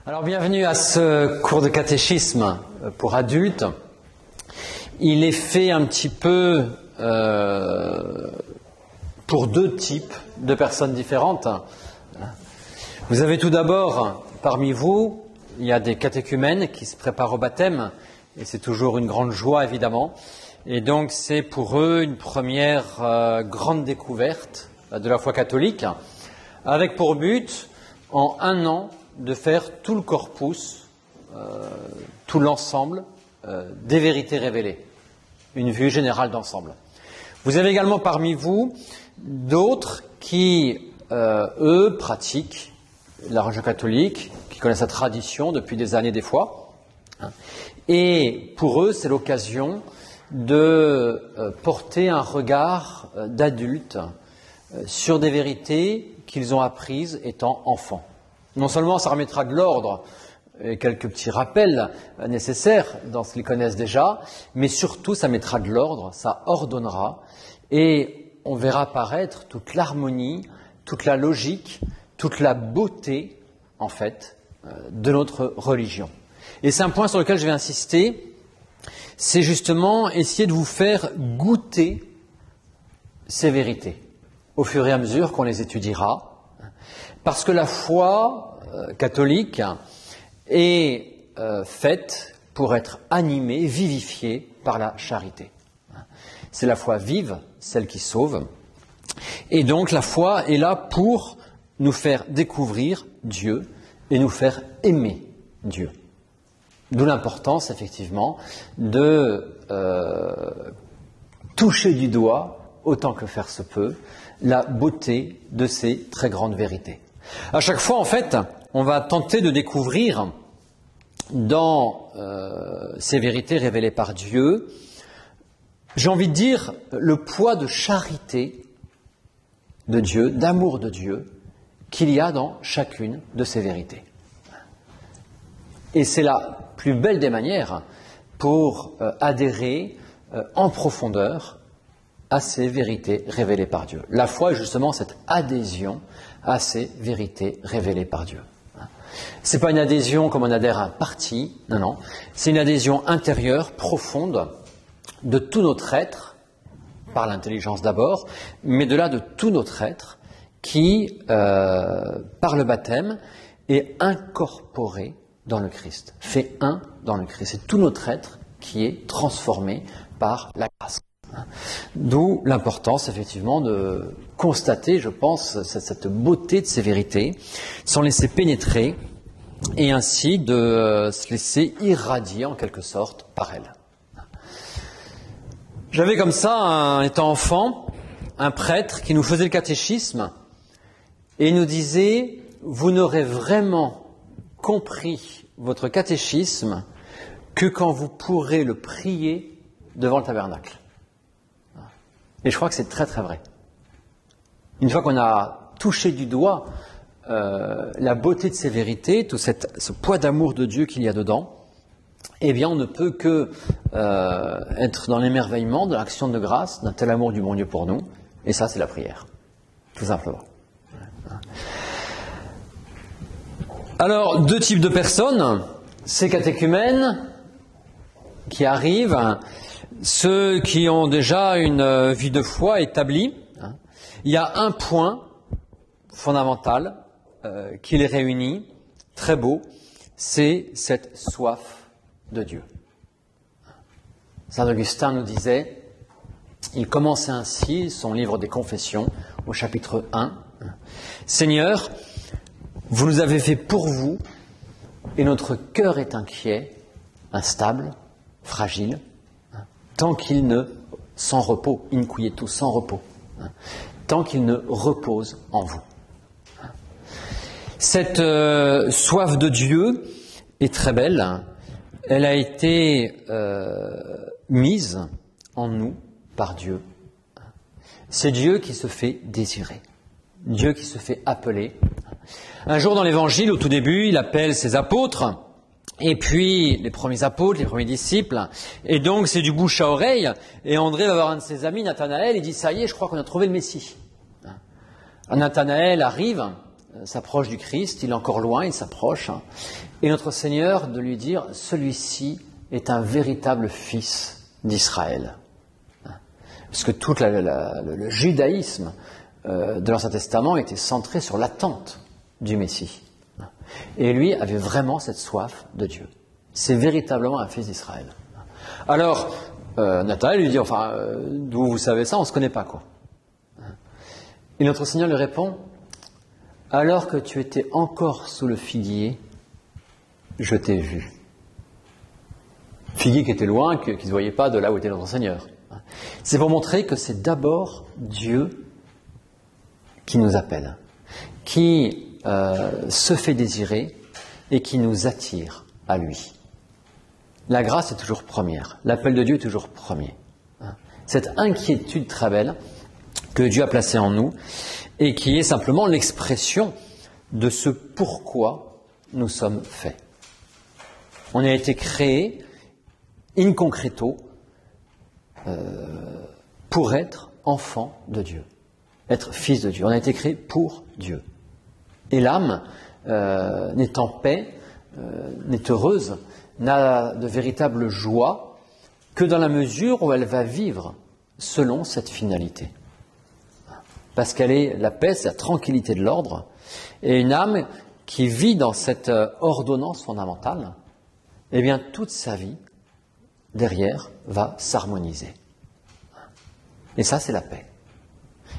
Alors bienvenue à ce cours de catéchisme pour adultes. Il est fait un petit peu pour deux types de personnes différentes. Vous avez tout d'abord parmi vous, il y a des catéchumènes qui se préparent au baptême et c'est toujours une grande joie évidemment. Et donc c'est pour eux une première grande découverte de la foi catholique avec pour but en un an de faire tout le corpus, tout l'ensemble des vérités révélées, une vue générale d'ensemble. Vous avez également parmi vous d'autres qui, eux, pratiquent la religion catholique, qui connaissent la tradition depuis des années des fois, et pour eux, c'est l'occasion de porter un regard d'adulte sur des vérités qu'ils ont apprises étant enfants. Non seulement ça remettra de l'ordre et quelques petits rappels nécessaires dans ce qu'ils connaissent déjà, mais surtout ça mettra de l'ordre, ça ordonnera et on verra apparaître toute l'harmonie, toute la logique, toute la beauté en fait de notre religion. Et c'est un point sur lequel je vais insister, c'est justement essayer de vous faire goûter ces vérités au fur et à mesure qu'on les étudiera. Parce que la foi catholique est faite pour être animée, vivifiée par la charité. C'est la foi vive, celle qui sauve. Et donc la foi est là pour nous faire découvrir Dieu et nous faire aimer Dieu. D'où l'importance, effectivement, de toucher du doigt, autant que faire se peut, la beauté de ces très grandes vérités. À chaque fois, en fait, on va tenter de découvrir dans ces vérités révélées par Dieu, j'ai envie de dire, le poids de charité de Dieu, d'amour de Dieu, qu'il y a dans chacune de ces vérités. Et c'est la plus belle des manières pour adhérer en profondeur à ces vérités révélées par Dieu. La foi est justement cette adhésion à ces vérités révélées par Dieu. C'est pas une adhésion comme on adhère à un parti, non, c'est une adhésion intérieure, profonde, de tout notre être, par l'intelligence d'abord, mais de là de tout notre être, qui, par le baptême, est incorporé dans le Christ, fait un dans le Christ. C'est tout notre être qui est transformé par la grâce. D'où l'importance, effectivement, de constater, je pense, cette beauté de ces vérités, s'en laisser pénétrer et ainsi de se laisser irradier, en quelque sorte, par elles. J'avais comme ça, étant enfant, un prêtre qui nous faisait le catéchisme et nous disait « Vous n'aurez vraiment compris votre catéchisme que quand vous pourrez le prier devant le tabernacle. » Et je crois que c'est très très vrai. Une fois qu'on a touché du doigt la beauté de ces vérités, tout ce poids d'amour de Dieu qu'il y a dedans, eh bien on ne peut que être dans l'émerveillement de l'action de grâce d'un tel amour du bon Dieu pour nous. Et ça, c'est la prière, tout simplement. Alors, deux types de personnes, ces catéchumènes qui arrivent, ceux qui ont déjà une vie de foi établie. Il y a un point fondamental qui les réunit, très beau, c'est cette soif de Dieu. Saint Augustin nous disait, il commençait ainsi son livre des Confessions au chapitre 1, « Seigneur, vous nous avez fait pour vous, et notre cœur est inquiet, instable, fragile, tant qu'il ne, sans repos, inquietus, sans repos, tant qu'il ne repose en vous. » Cette soif de Dieu est très belle. Elle a été mise en nous par Dieu. C'est Dieu qui se fait désirer, Dieu qui se fait appeler. Un jour dans l'Évangile, au tout début, il appelle ses apôtres, et puis les premiers apôtres, les premiers disciples, et donc c'est du bouche à oreille, et André va voir un de ses amis, Nathanaël, il dit « Ça y est, je crois qu'on a trouvé le Messie ». Nathanaël arrive s'approche du Christ, il est encore loin, il s'approche, et notre Seigneur de lui dire, celui-ci est un véritable fils d'Israël. Parce que tout le judaïsme de l'Ancien Testament était centré sur l'attente du Messie. Et lui avait vraiment cette soif de Dieu. C'est véritablement un fils d'Israël. Alors, Nathanaël lui dit, d'où vous savez ça, on ne se connaît pas, quoi. Et notre Seigneur lui répond, alors que tu étais encore sous le figuier, je t'ai vu. Figuier qui était loin, qui ne se voyait pas de là où était notre Seigneur. C'est pour montrer que c'est d'abord Dieu qui nous appelle, qui se fait désirer et qui nous attire à lui. La grâce est toujours première, l'appel de Dieu est toujours premier. Cette inquiétude très belle que Dieu a placée en nous et qui est simplement l'expression de ce pourquoi nous sommes faits. On a été créés in concreto pour être enfant de Dieu, être fils de Dieu. On a été créé pour Dieu. Et l'âme n'est en paix, n'est heureuse, n'a de véritable joie que dans la mesure où elle va vivre selon cette finalité. Parce qu'elle est la paix, c'est la tranquillité de l'ordre, et une âme qui vit dans cette ordonnance fondamentale, eh bien toute sa vie, derrière, va s'harmoniser. Et ça, c'est la paix.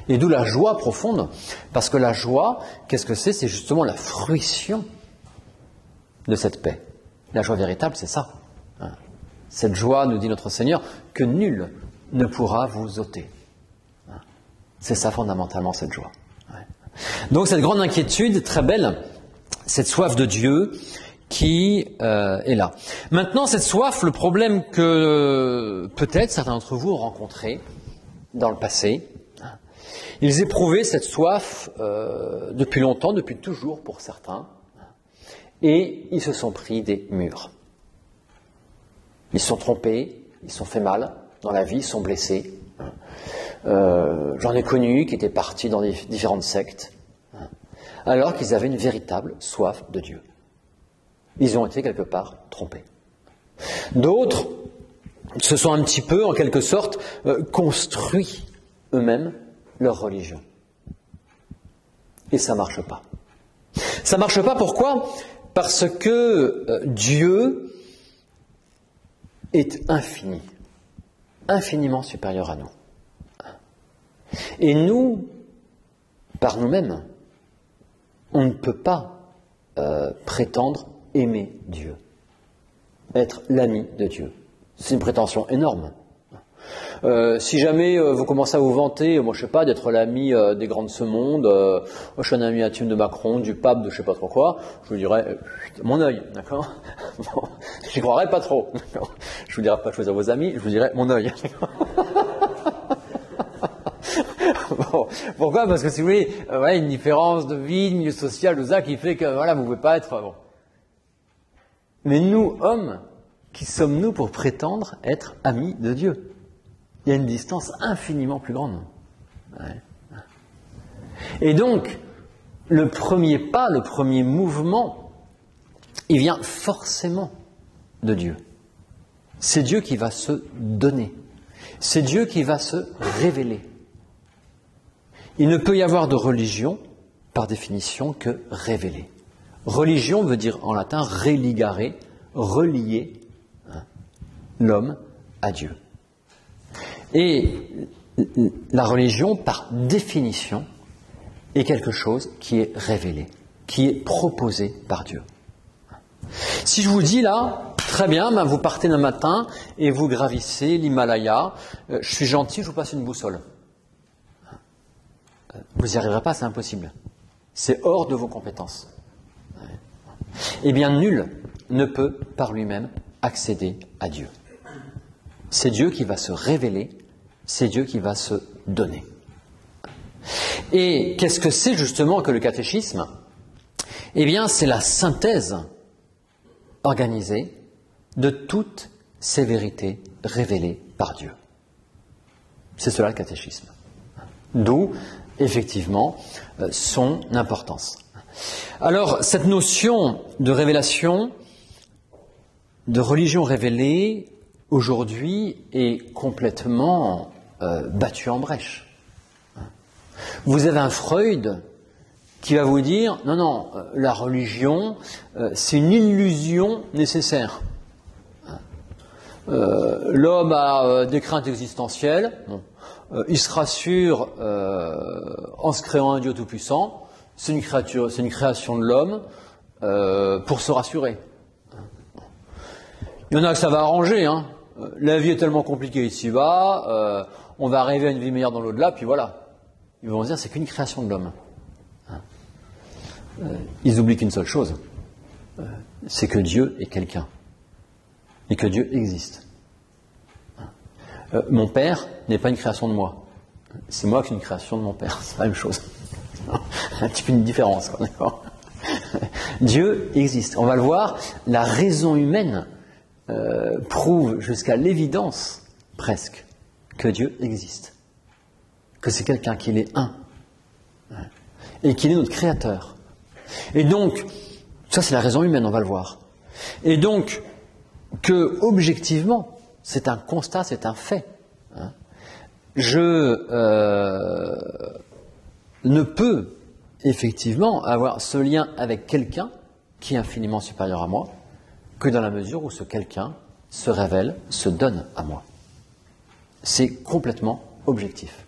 Et d'où la joie profonde, parce que la joie, qu'est-ce que c'est ? C'est justement la fruition de cette paix. La joie véritable, c'est ça. Cette joie, nous dit notre Seigneur, que nul ne pourra vous ôter. C'est ça fondamentalement, cette joie. Donc cette grande inquiétude, très belle, cette soif de Dieu qui est là. Maintenant, cette soif, le problème que peut-être certains d'entre vous ont rencontré dans le passé, ils éprouvaient cette soif depuis longtemps, depuis toujours pour certains, et ils se sont pris des murs. Ils se sont trompés, ils se sont fait mal dans la vie, ils sont blessés. J'en ai connu qui étaient partis dans différentes sectes, alors qu'ils avaient une véritable soif de Dieu. Ils ont été quelque part trompés. D'autres se sont un petit peu, en quelque sorte, construits eux-mêmes leur religion. Et ça ne marche pas. Ça ne marche pas, pourquoi ? Parce que Dieu est infini, infiniment supérieur à nous. Et nous, par nous-mêmes, on ne peut pas prétendre aimer Dieu, être l'ami de Dieu. C'est une prétention énorme. Si jamais vous commencez à vous vanter, moi je sais pas, d'être l'ami des grands de ce monde, je suis un ami intime de Macron, du pape, de je sais pas trop quoi, je vous dirais mon œil, d'accord. Bon, j'y croirais pas trop. D'accord. Je vous dirais pas choisir vos amis, je vous dirais mon œil. Bon, pourquoi ? Parce que si vous voulez, une différence de vie, de milieu social, tout ça, qui fait que vous ne pouvez pas être bon. Mais nous, hommes, qui sommes-nous pour prétendre être amis de Dieu ? Il y a une distance infiniment plus grande. Ouais. Et donc, le premier pas, le premier mouvement, il vient forcément de Dieu. C'est Dieu qui va se donner. C'est Dieu qui va se révéler. Il ne peut y avoir de religion, par définition, que révélée. Religion veut dire en latin religare, relier l'homme à Dieu. Et la religion, par définition, est quelque chose qui est révélé, qui est proposé par Dieu. Si je vous dis là, très bien, vous partez un matin et vous gravissez l'Himalaya, je suis gentil, je vous passe une boussole. Vous n'y arriverez pas, c'est impossible. C'est hors de vos compétences. Eh bien, nul ne peut par lui-même accéder à Dieu. C'est Dieu qui va se révéler, c'est Dieu qui va se donner. Et qu'est-ce que c'est justement que le catéchisme ? Eh bien, c'est la synthèse organisée de toutes ces vérités révélées par Dieu. C'est cela le catéchisme. D'où, effectivement, son importance. Alors, cette notion de révélation, de religion révélée, aujourd'hui, est complètement battue en brèche. Vous avez un Freud qui va vous dire, non, non, la religion, c'est une illusion nécessaire. L'homme a des craintes existentielles, bon. Il se rassure en se créant un Dieu tout-puissant, c'est une création de l'homme pour se rassurer. Il y en a que ça va arranger, hein. La vie est tellement compliquée ici-bas, on va arriver à une vie meilleure dans l'au-delà, puis voilà. Ils vont se dire, c'est qu'une création de l'homme. Ils oublient qu'une seule chose, c'est que Dieu est quelqu'un, et que Dieu existe. Mon père n'est pas une création de moi, c'est moi qui suis une création de mon père, c'est la même chose. Un petit peu une différence, quoi, d'accord ? Dieu existe. On va le voir, la raison humaine prouve jusqu'à l'évidence, presque, que Dieu existe. Que c'est quelqu'un, qu'il est un. Et qu'il est notre créateur. Et donc, ça c'est la raison humaine, on va le voir. Et donc, que objectivement, c'est un constat, c'est un fait. Je ne peux effectivement avoir ce lien avec quelqu'un qui est infiniment supérieur à moi que dans la mesure où ce quelqu'un se révèle, se donne à moi. C'est complètement objectif.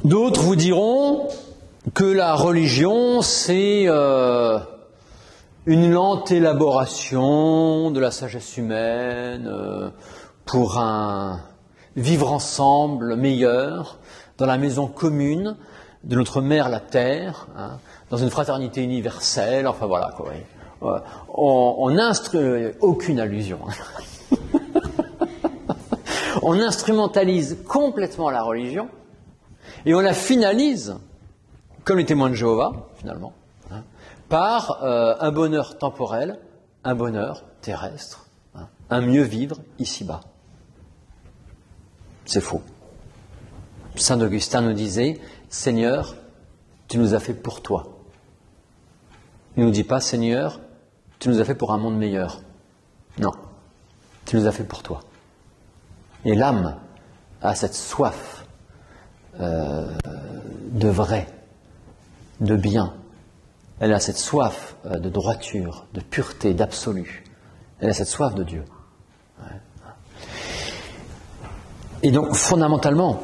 D'autres vous diront que la religion, c'est une lente élaboration de la sagesse humaine pour un vivre ensemble meilleur dans la maison commune de notre mère la terre, hein, dans une fraternité universelle, enfin voilà quoi. Oui. On n'instruit aucune allusion. On instrumentalise complètement la religion et on la finalise, comme les témoins de Jéhovah, finalement, hein, par un bonheur temporel, un bonheur terrestre, hein, un mieux vivre ici-bas. C'est faux. Saint Augustin nous disait, Seigneur, tu nous as fait pour toi. Il ne nous dit pas, Seigneur, tu nous as fait pour un monde meilleur. Non, tu nous as fait pour toi. Et l'âme a cette soif de vrai, de bien. Elle a cette soif de droiture, de pureté, d'absolu. Elle a cette soif de Dieu. Ouais. Et donc, fondamentalement,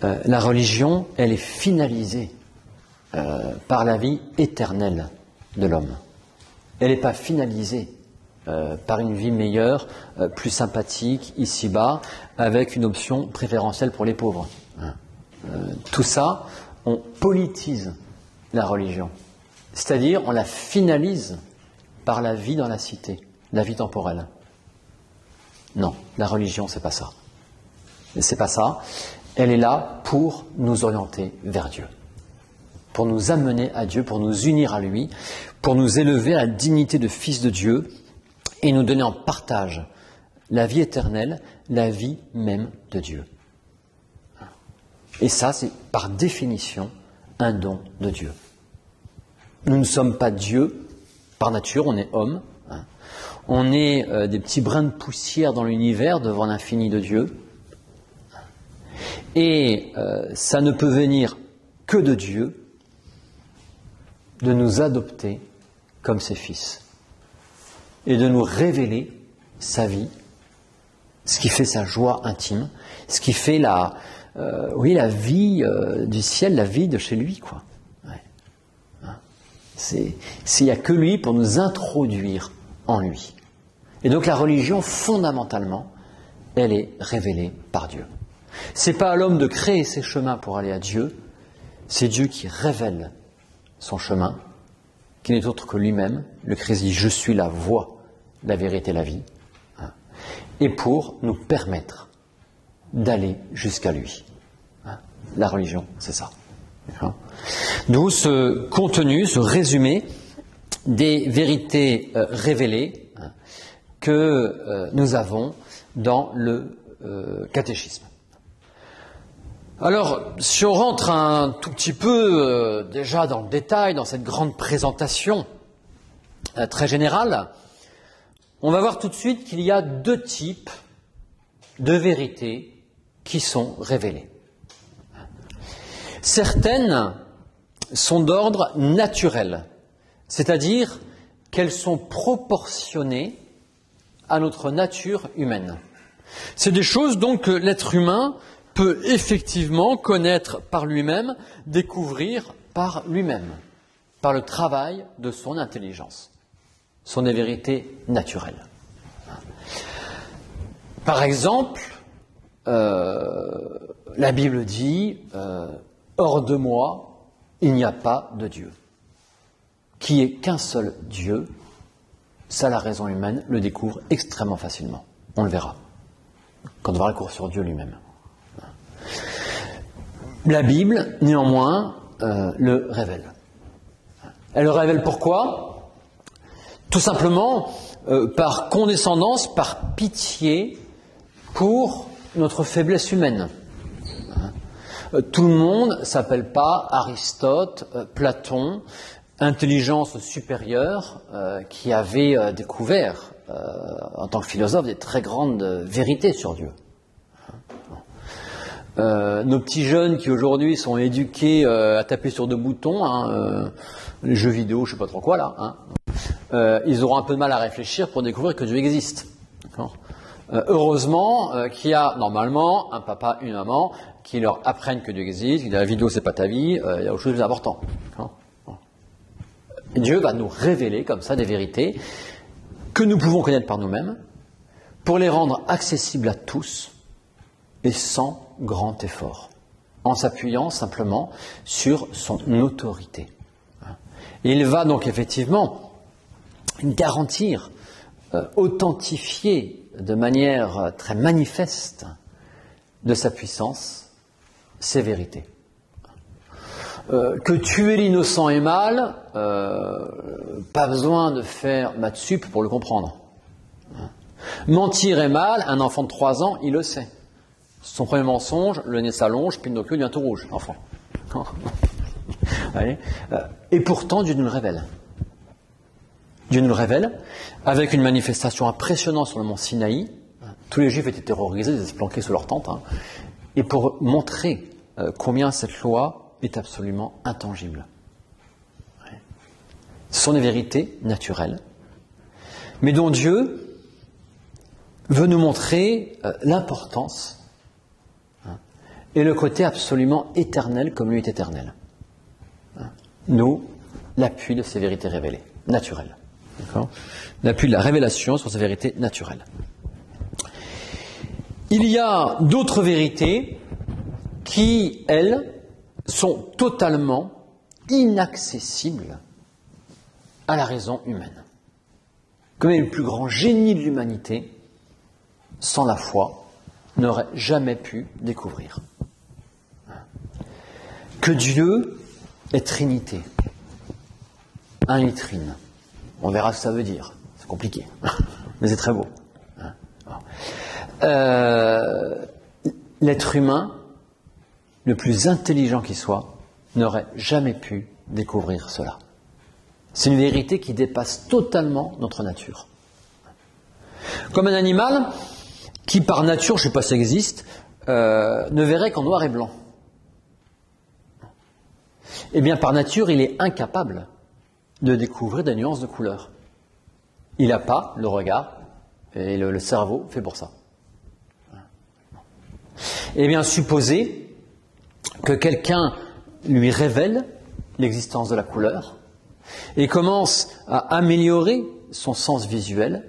la religion, elle est finalisée par la vie éternelle de l'homme. Elle n'est pas finalisée par une vie meilleure, plus sympathique, ici-bas, avec une option préférentielle pour les pauvres. Tout ça, on politise la religion. C'est-à-dire, on la finalise par la vie dans la cité, la vie temporelle. Non, la religion, c'est pas ça. C'est pas ça. Elle est là pour nous orienter vers Dieu, pour nous amener à Dieu, pour nous unir à lui, pour nous élever à la dignité de fils de Dieu et nous donner en partage la vie éternelle, la vie même de Dieu. Et ça, c'est par définition un don de Dieu. Nous ne sommes pas Dieu par nature, on est homme. Hein. On est des petits brins de poussière dans l'univers devant l'infini de Dieu. Et ça ne peut venir que de Dieu de nous adopter comme ses fils et de nous révéler sa vie, ce qui fait sa joie intime, ce qui fait la vie du ciel, la vie de chez lui, quoi. Ouais. Hein. Il n'y a que lui pour nous introduire en lui. Et donc la religion, fondamentalement, elle est révélée par Dieu. C'est pas à l'homme de créer ses chemins pour aller à Dieu, c'est Dieu qui révèle son chemin, qui n'est autre que lui-même. Le Christ dit « Je suis la voie, la vérité, la vie », hein, et pour nous permettre d'aller jusqu'à lui. Hein. La religion, c'est ça. Hein. D'où ce contenu, ce résumé des vérités révélées, hein, que nous avons dans le catéchisme. Alors, si on rentre un tout petit peu déjà dans le détail, dans cette grande présentation très générale, on va voir tout de suite qu'il y a deux types de vérités qui sont révélées. Certaines sont d'ordre naturel, c'est-à-dire qu'elles sont proportionnées à notre nature humaine. C'est des choses donc que l'être humain peut effectivement connaître par lui-même, découvrir par lui-même, par le travail de son intelligence. Ce sont des vérités naturelles. Par exemple, la Bible dit « Hors de moi, il n'y a pas de Dieu ». Qui est qu'un seul Dieu, ça la raison humaine le découvre extrêmement facilement. On le verra quand on va recours sur Dieu lui-même. La Bible, néanmoins, le révèle. Elle le révèle pourquoi ? Tout simplement par condescendance, par pitié pour notre faiblesse humaine. Tout le monde ne s'appelle pas Aristote, Platon, intelligence supérieure qui avait découvert en tant que philosophe des très grandes vérités sur Dieu. Nos petits jeunes qui aujourd'hui sont éduqués à taper sur deux boutons, les jeux vidéo, je ne sais pas trop quoi là, ils auront un peu de mal à réfléchir pour découvrir que Dieu existe. Heureusement qu'il y a normalement un papa, une maman qui leur apprennent que Dieu existe, que la vidéo c'est pas ta vie, il y a autre chose de plus important. Et Dieu va nous révéler comme ça des vérités que nous pouvons connaître par nous-mêmes pour les rendre accessibles à tous et sans grand effort, en s'appuyant simplement sur son autorité. Et il va donc effectivement garantir, authentifier de manière très manifeste de sa puissance ces vérités. Que tuer l'innocent est mal, pas besoin de faire maths sup pour le comprendre. Mentir est mal, un enfant de 3 ans, il le sait. Son premier mensonge, le nez s'allonge, Pinocchio devient tout rouge, enfant. Et pourtant, Dieu nous le révèle. Dieu nous le révèle avec une manifestation impressionnante sur le mont Sinaï. Tous les Juifs étaient terrorisés, ils étaient planqués sous leur tente. Et pour montrer combien cette loi est absolument intangible. Ce sont des vérités naturelles, mais dont Dieu veut nous montrer l'importance et le côté absolument éternel comme lui est éternel. Nous, l'appui de ces vérités révélées, naturelles. L'appui de la révélation sur ces vérités naturelles. Il y a d'autres vérités qui, elles, sont totalement inaccessibles à la raison humaine. Comme le plus grand génie de l'humanité, sans la foi, n'aurait jamais pu découvrir. Que Dieu est Trinité, un litrine. On verra ce que ça veut dire. C'est compliqué, mais c'est très beau. L'être humain, le plus intelligent qui soit, n'aurait jamais pu découvrir cela. C'est une vérité qui dépasse totalement notre nature. Comme un animal qui, par nature, je ne sais pas si ça existe, ne verrait qu'en noir et blanc. Eh bien, par nature, il est incapable de découvrir des nuances de couleurs. Il n'a pas le regard, et le cerveau fait pour ça. Eh bien, supposez que quelqu'un lui révèle l'existence de la couleur et commence à améliorer son sens visuel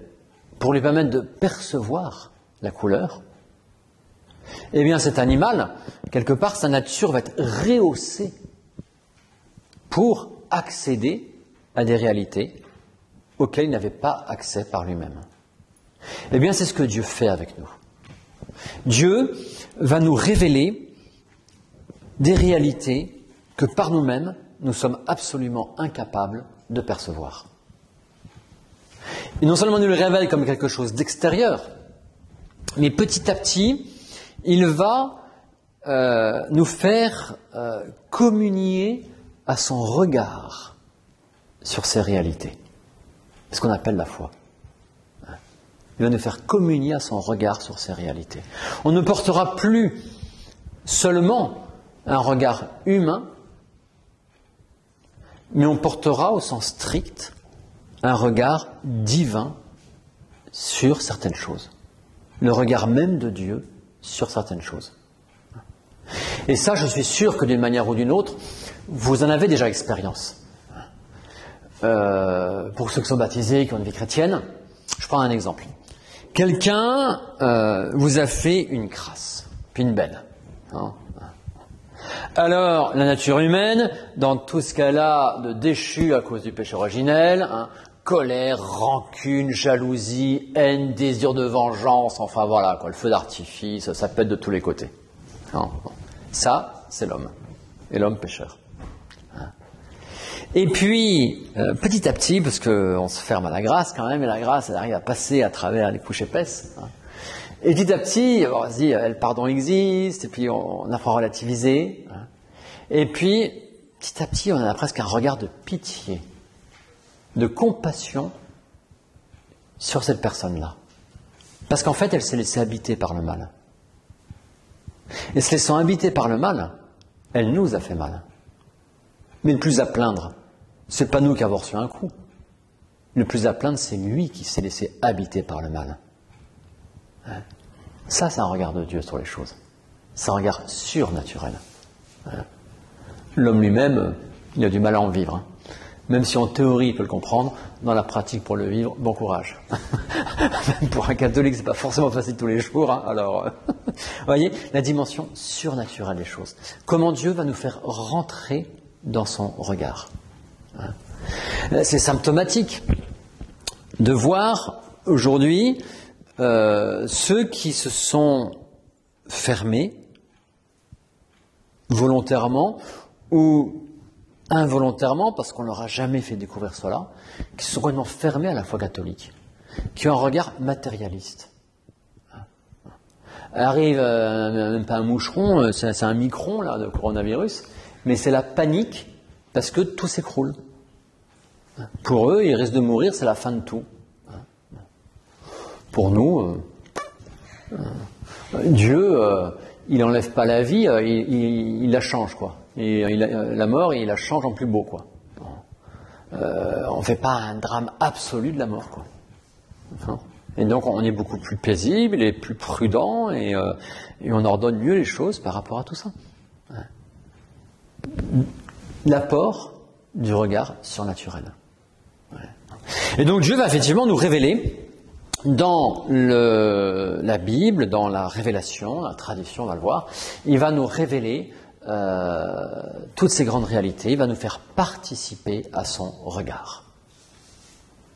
pour lui permettre de percevoir la couleur, eh bien cet animal, quelque part, sa nature va être rehaussée pour accéder à des réalités auxquelles il n'avait pas accès par lui-même. Eh bien, c'est ce que Dieu fait avec nous. Dieu va nous révéler des réalités que par nous-mêmes, nous sommes absolument incapables de percevoir. Et non seulement il nous le révèle comme quelque chose d'extérieur, mais petit à petit, il va nous faire communier à son regard sur ces réalités. C'est ce qu'on appelle la foi. Il va nous faire communier à son regard sur ces réalités. On ne portera plus seulement un regard humain, mais on portera au sens strict un regard divin sur certaines choses. Le regard même de Dieu sur certaines choses. Et ça, je suis sûr que d'une manière ou d'une autre, vous en avez déjà expérience. Pour ceux qui sont baptisés, qui ont une vie chrétienne, je prends un exemple. Quelqu'un vous a fait une crasse, puis une belle. Hein. Alors, la nature humaine, dans tout ce qu'elle a de déchu à cause du péché originel, hein, colère, rancune, jalousie, haine, désir de vengeance, enfin voilà, quoi, le feu d'artifice, ça pète de tous les côtés. Hein. Ça, c'est l'homme, et l'homme pécheur. Et puis, petit à petit, parce qu'on se ferme à la grâce quand même, et la grâce, elle arrive à passer à travers les couches épaisses. Hein. Et petit à petit, on se dit, le pardon existe, et puis on apprend à relativiser. Hein. Et puis, petit à petit, on a presque un regard de pitié, de compassion sur cette personne-là. Parce qu'en fait, elle s'est laissée habiter par le mal. Et se laissant habiter par le mal, elle nous a fait mal. Mais le plus à plaindre, c'est pas nous qui avons reçu un coup. Le plus à plaindre, c'est lui qui s'est laissé habiter par le mal. Ça, c'est un regard de Dieu sur les choses. C'est un regard surnaturel. L'homme lui-même, il a du mal à en vivre. Même si en théorie il peut le comprendre, dans la pratique pour le vivre, bon courage. Même pour un catholique, c'est pas forcément facile tous les jours. Hein, alors, vous voyez, la dimension surnaturelle des choses. Comment Dieu va nous faire rentrer dans son regard. C'est symptomatique de voir aujourd'hui ceux qui se sont fermés volontairement ou involontairement, parce qu'on ne leur a jamais fait découvrir cela, qui se sont complètement fermés à la foi catholique, qui ont un regard matérialiste. Arrive même pas un moucheron, c'est un micron là, de coronavirus, mais c'est la panique parce que tout s'écroule. Pour eux, ils risquent de mourir, c'est la fin de tout. Pour nous, Dieu, il n'enlève pas la vie, il la change, quoi. Et la mort, il la change en plus beau, quoi. On ne fait pas un drame absolu de la mort, quoi. Et donc, on est beaucoup plus paisible et plus prudent et on ordonne mieux les choses par rapport à tout ça. L'apport du regard surnaturel. Et donc, Dieu va effectivement nous révéler dans la Bible, dans la révélation, la tradition, on va le voir, il va nous révéler toutes ces grandes réalités, il va nous faire participer à son regard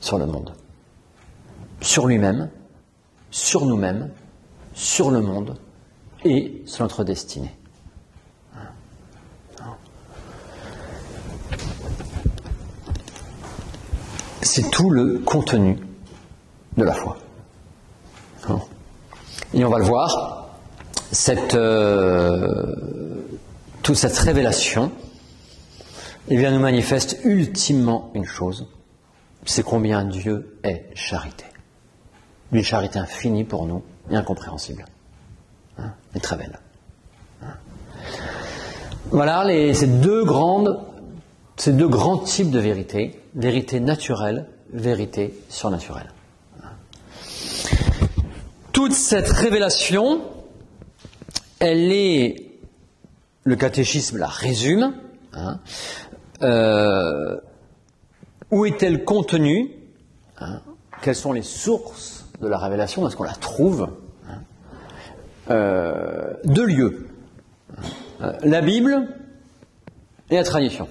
sur le monde, sur lui-même, sur nous-mêmes, sur le monde et sur notre destinée. C'est tout le contenu de la foi. Et on va le voir, toute cette révélation, eh bien, nous manifeste ultimement une chose, c'est combien Dieu est charité. Une charité infinie pour nous et incompréhensible. Et très belle. Voilà ces deux grands types de vérité, vérité naturelle, vérité surnaturelle. Toute cette révélation, le catéchisme la résume. Où est-elle contenue? Quelles sont les sources de la révélation? Est-ce qu'on la trouve? Deux lieux. La Bible et la tradition.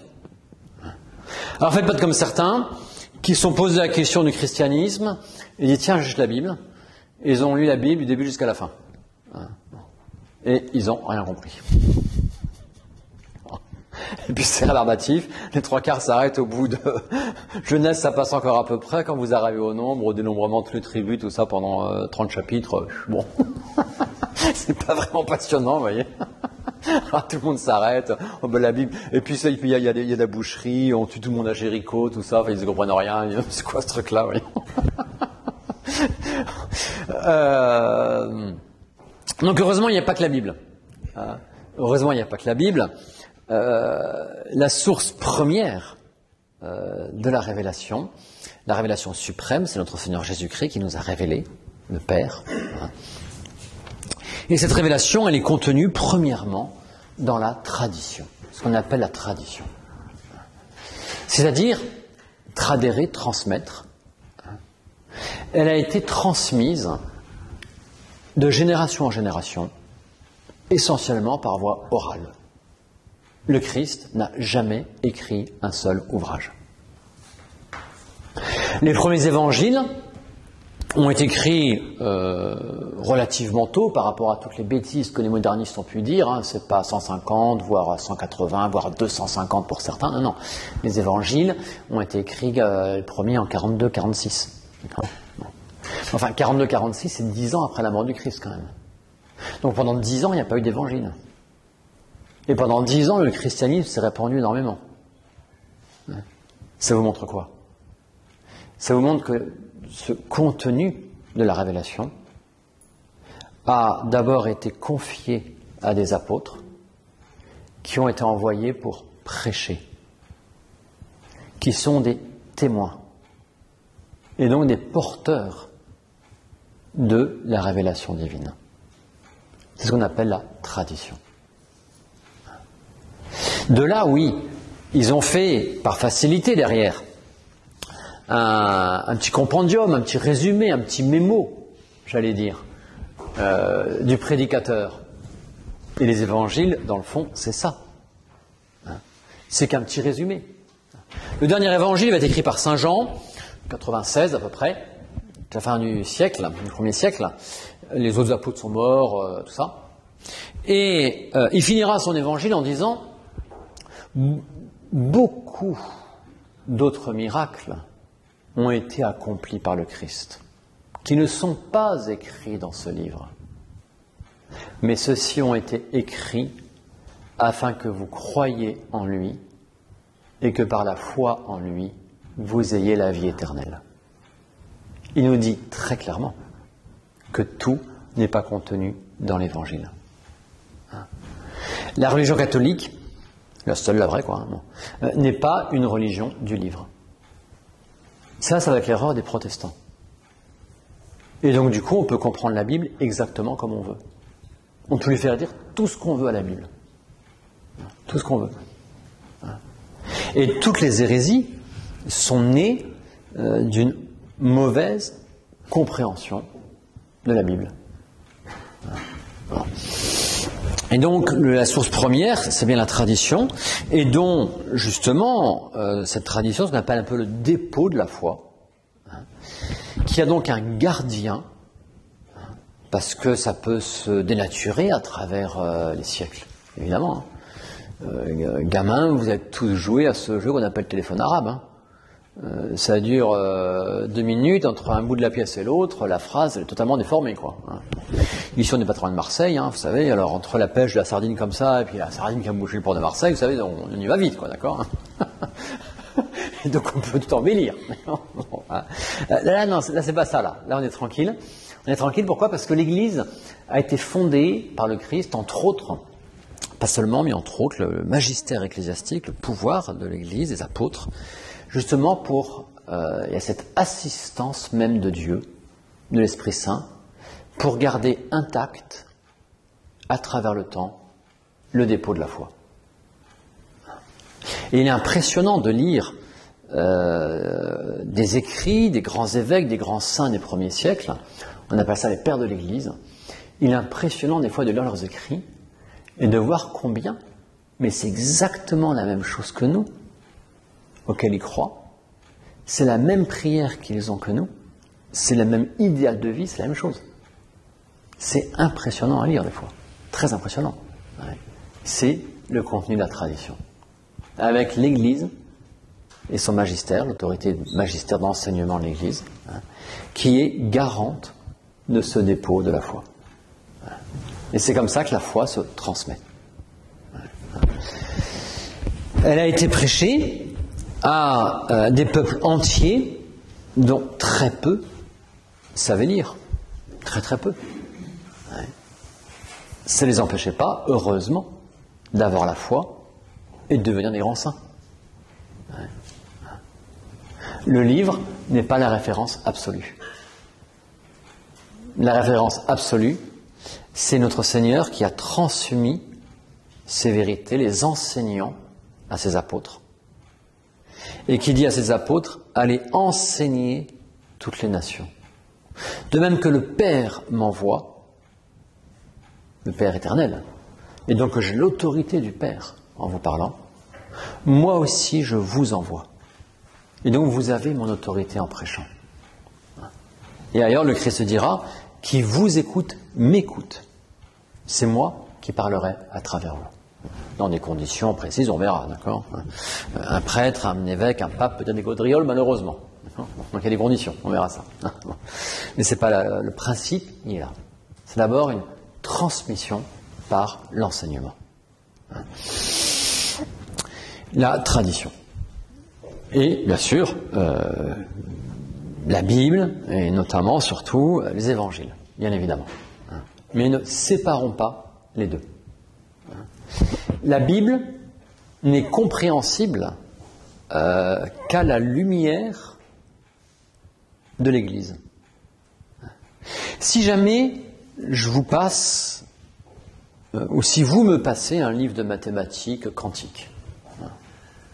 Alors faites pas comme certains qui se sont posés la question du christianisme et disent tiens, juste la Bible. Et ils ont lu la Bible du début jusqu'à la fin. Et ils n'ont rien compris. Et puis c'est rébarbatif, les trois quarts s'arrêtent au bout de Genèse, ça passe encore à peu près, quand vous arrivez au nombre, au dénombrement de toutes les tribus, tout ça pendant 30 chapitres, bon, c'est pas vraiment passionnant, vous voyez. Ah, tout le monde s'arrête. Oh, ben, la Bible. Et puis ça, il y a de la boucherie, on tue tout le monde à Jéricho, tout ça. Enfin, ils ne comprennent rien. C'est quoi ce truc-là, voyons. Donc heureusement, il n'y a pas que la Bible. Heureusement, il n'y a pas que la Bible. La source première de la révélation suprême, c'est notre Seigneur Jésus-Christ qui nous a révélé, le Père. Et cette révélation, elle est contenue premièrement dans la tradition, ce qu'on appelle la tradition. C'est-à-dire, tradérer, transmettre. Elle a été transmise de génération en génération, essentiellement par voie orale. Le Christ n'a jamais écrit un seul ouvrage. Les premiers évangiles ont été écrits relativement tôt par rapport à toutes les bêtises que les modernistes ont pu dire. C'est pas 150, voire 180, voire 250 pour certains. Non, non. Les évangiles ont été écrits, les premiers en 42-46. Enfin, 42-46, c'est 10 ans après la mort du Christ quand même. Donc pendant 10 ans, il n'y a pas eu d'évangile. Et pendant 10 ans, le christianisme s'est répandu énormément. Ça vous montre quoi? Ça vous montre que ce contenu de la révélation a d'abord été confié à des apôtres qui ont été envoyés pour prêcher, qui sont des témoins et donc des porteurs de la révélation divine. C'est ce qu'on appelle la tradition. De là, oui, ils ont fait, par facilité derrière, un petit compendium, un petit résumé, un petit mémo, j'allais dire, du prédicateur. Et les évangiles, dans le fond, c'est ça. C'est qu'un petit résumé. Le dernier évangile va être écrit par Saint Jean, 96 à peu près, à la fin du siècle, du 1er siècle. Les autres apôtres sont morts, tout ça. Et il finira son évangile en disant beaucoup d'autres miracles ont été accomplis par le Christ, qui ne sont pas écrits dans ce livre. Mais ceux-ci ont été écrits afin que vous croyiez en lui et que par la foi en lui, vous ayez la vie éternelle. Il nous dit très clairement que tout n'est pas contenu dans l'Évangile. La religion catholique, la seule, la vraie, n'est pas une religion du livre. Ça va être l'erreur des protestants. Et donc, du coup, on peut comprendre la Bible exactement comme on veut. On peut lui faire dire tout ce qu'on veut à la Bible. Tout ce qu'on veut. Et toutes les hérésies sont nées d'une mauvaise compréhension de la Bible. Voilà. Et donc, la source première, c'est bien la tradition, et dont, justement, cette tradition, ce qu'on appelle un peu le dépôt de la foi, qui a donc un gardien, parce que ça peut se dénaturer à travers les siècles, évidemment. Gamin, vous avez tous joué à ce jeu qu'on appelle téléphone arabe. Ça dure 2 minutes, entre un bout de la pièce et l'autre, la phrase elle est totalement déformée, Ici, on n'est pas trop loin de Marseille, vous savez, alors entre la pêche de la sardine comme ça, et puis la sardine qui a bouché le port de Marseille, vous savez, on y va vite, d'accord. Et donc on peut tout embellir. Là, c'est pas ça, là. Là, on est tranquille. On est tranquille, pourquoi? Parce que l'Église a été fondée par le Christ, entre autres, pas seulement, mais entre autres, le magistère ecclésiastique, le pouvoir de l'Église, des apôtres, justement pour, il y a cette assistance même de Dieu, de l'Esprit Saint, pour garder intact, à travers le temps, le dépôt de la foi. Et il est impressionnant de lire des écrits des grands évêques, des grands saints des premiers siècles, on appelle ça les pères de l'Église. Il est impressionnant des fois de lire leurs écrits et de voir combien, mais c'est exactement la même chose que nous, auxquels ils croient, c'est la même prière qu'ils ont que nous, c'est le même idéal de vie, c'est la même chose. C'est impressionnant à lire des fois, très impressionnant. C'est le contenu de la tradition. Avec l'Église et son magistère, l'autorité magistère d'enseignement de l'Église, qui est garante de ce dépôt de la foi. Et c'est comme ça que la foi se transmet. Elle a été prêchée à des peuples entiers dont très peu savaient lire. Très très peu. Ouais. Ça ne les empêchait pas, heureusement, d'avoir la foi et de devenir des grands saints. Ouais. Le livre n'est pas la référence absolue. La référence absolue, c'est notre Seigneur qui a transmis ces vérités, les enseignant à ses apôtres. Et qui dit à ses apôtres, allez enseigner toutes les nations. De même que le Père m'envoie, le Père éternel, et donc que j'ai l'autorité du Père en vous parlant, moi aussi je vous envoie. Et donc vous avez mon autorité en prêchant. Et ailleurs le Christ dira, qui vous écoute, m'écoute. C'est moi qui parlerai à travers vous. Dans des conditions précises, on verra, d'accord ? Un prêtre, un évêque, un pape, peut-être des gaudrioles, malheureusement. Donc il y a des conditions, on verra ça. Mais c'est pas le principe, il est là. C'est d'abord une transmission par l'enseignement. La tradition. Et bien sûr, la Bible, et notamment, surtout, les évangiles, bien évidemment. Mais ne séparons pas les deux. La Bible n'est compréhensible qu'à la lumière de l'Église. Si jamais je vous passe, ou si vous me passez un livre de mathématiques quantiques,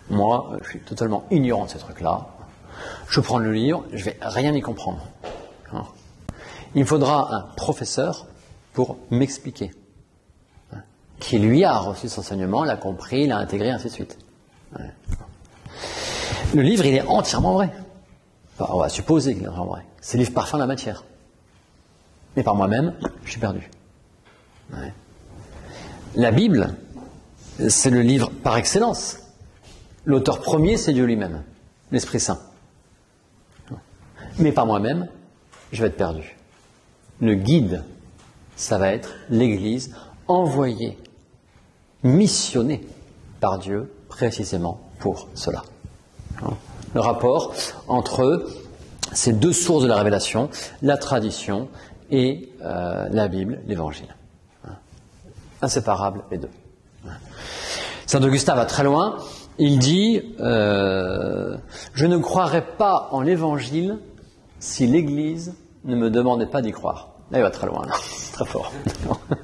moi, je suis totalement ignorant de ces trucs-là, je prends le livre, je ne vais rien y comprendre. Il me faudra un professeur pour m'expliquer, qui lui a reçu cet enseignement, l'a compris, l'a intégré, ainsi de suite. Le livre, il est entièrement vrai. Enfin, on va supposer qu'il est entièrement vrai. C'est le livre parfum de la matière. Mais par moi-même, je suis perdu. Ouais. La Bible, c'est le livre par excellence. L'auteur premier, c'est Dieu lui-même, l'Esprit Saint. Mais par moi-même, je vais être perdu. Le guide, ça va être l'Église envoyée, missionnée par Dieu précisément pour cela. Le rapport entre ces deux sources de la révélation, la tradition et la Bible, l'Évangile. Inséparables les deux. Saint Augustin va très loin. Il dit je ne croirais pas en l'Évangile si l'Église ne me demandait pas d'y croire. Là, il va très loin, là. Très fort.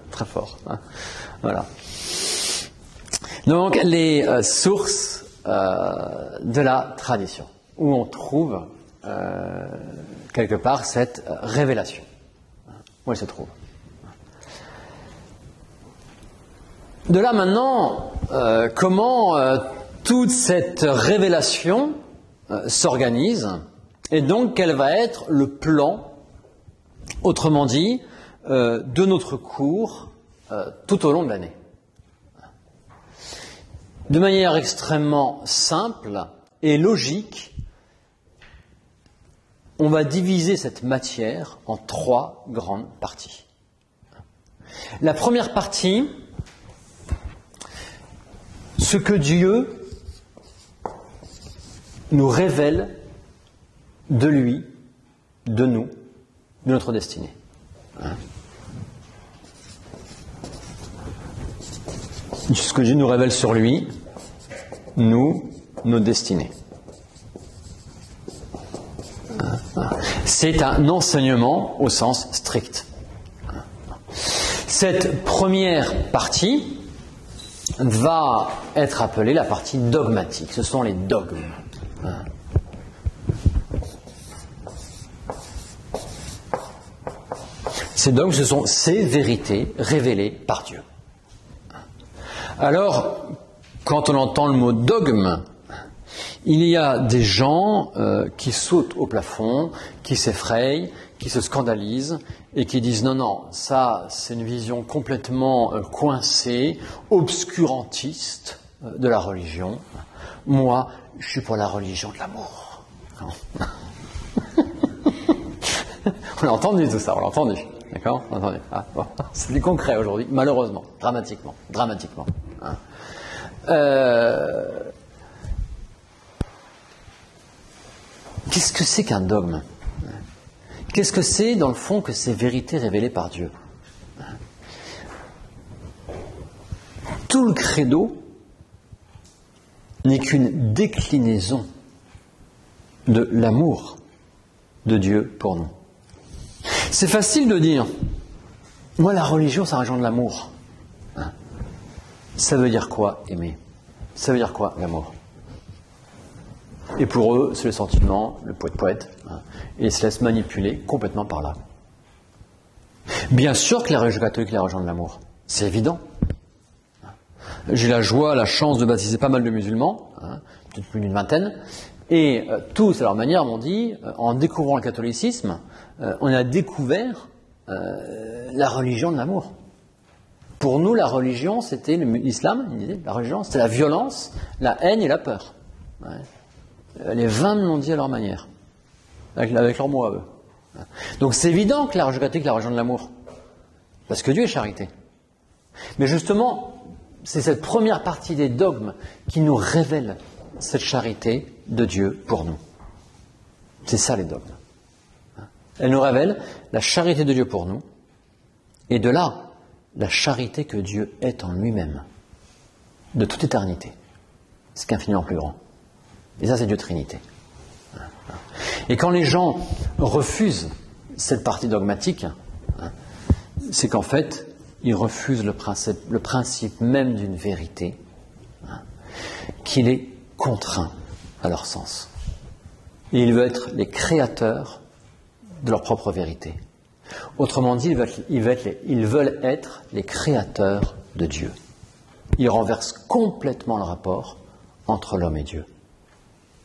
Très fort. Voilà. Donc, les sources de la tradition, où on trouve quelque part cette révélation. Où elle se trouve. De là maintenant, comment toute cette révélation s'organise, et donc quel va être le plan, autrement dit, de notre cours tout au long de l'année. De manière extrêmement simple et logique, on va diviser cette matière en 3 grandes parties. La première partie, ce que Dieu nous révèle de lui, de nous, de notre destinée. Ce que Dieu nous révèle sur lui, nous, nos destinées. C'est un enseignement au sens strict. Cette première partie va être appelée la partie dogmatique. Ce sont les dogmes. Ces dogmes, ce sont ces vérités révélées par Dieu. Alors, quand on entend le mot dogme, il y a des gens qui sautent au plafond, qui s'effrayent, qui se scandalisent et qui disent non, ça c'est une vision complètement coincée, obscurantiste de la religion. Moi, je suis pour la religion de l'amour. On l'a entendu tout ça, on l'a entendu. D'accord ? Entendu. Bon. C'est du concret aujourd'hui, malheureusement, dramatiquement. qu'est-ce que c'est qu'un dogme? Qu'est-ce que c'est, dans le fond, que ces vérités révélées par Dieu? Tout le credo n'est qu'une déclinaison de l'amour de Dieu pour nous. C'est facile de dire, moi la religion, ça rejoint de l'amour. Ça veut dire quoi, aimer? Ça veut dire quoi, l'amour? Et pour eux, c'est le sentiment, le poète-poète, et ils se laissent manipuler complètement par là. Bien sûr que la religion catholique, la religion de l'amour, c'est évident. J'ai la joie, la chance de baptiser pas mal de musulmans, peut-être plus d'une vingtaine, et tous, à leur manière, m'ont dit, en découvrant le catholicisme, on a découvert la religion de l'amour. Pour nous, la religion, c'était l'islam, ils disaient, la religion, c'était la violence, la haine et la peur. Les 20 me l'ont dit à leur manière, avec leurs mots à eux. Donc c'est évident que la religion catholique est la religion de l'amour, parce que Dieu est charité. Mais justement, c'est cette première partie des dogmes qui nous révèle cette charité de Dieu pour nous. C'est ça les dogmes. Elle nous révèle la charité de Dieu pour nous, et de là, la charité que Dieu est en lui-même, de toute éternité. C'est qu'infiniment plus grand. Et ça, c'est Dieu Trinité. Et quand les gens refusent cette partie dogmatique, c'est qu'en fait, ils refusent le principe même d'une vérité, qui les contraint à leur sens. Et ils veulent être les créateurs de leur propre vérité. Autrement dit, ils veulent être les créateurs de Dieu. Ils renversent complètement le rapport entre l'homme et Dieu.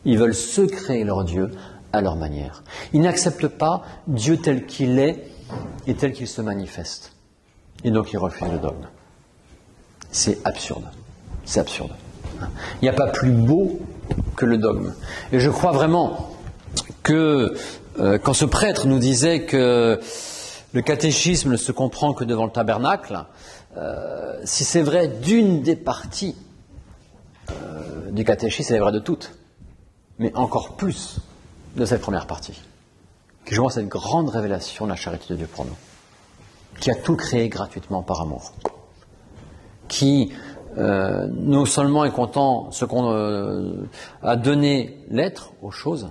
Ils veulent se créer leur Dieu à leur manière. Ils n'acceptent pas Dieu tel qu'il est et tel qu'il se manifeste. Et donc ils refusent le dogme. C'est absurde. C'est absurde. Il n'y a pas plus beau que le dogme. Et je crois vraiment que quand ce prêtre nous disait que le catéchisme ne se comprend que devant le tabernacle, si c'est vrai d'une des parties du catéchisme, c'est vrai de toutes. Mais encore plus de cette première partie, qui joue cette grande révélation de la charité de Dieu pour nous, qui a tout créé gratuitement par amour, qui non seulement est content ce qu'on a donné l'être aux choses,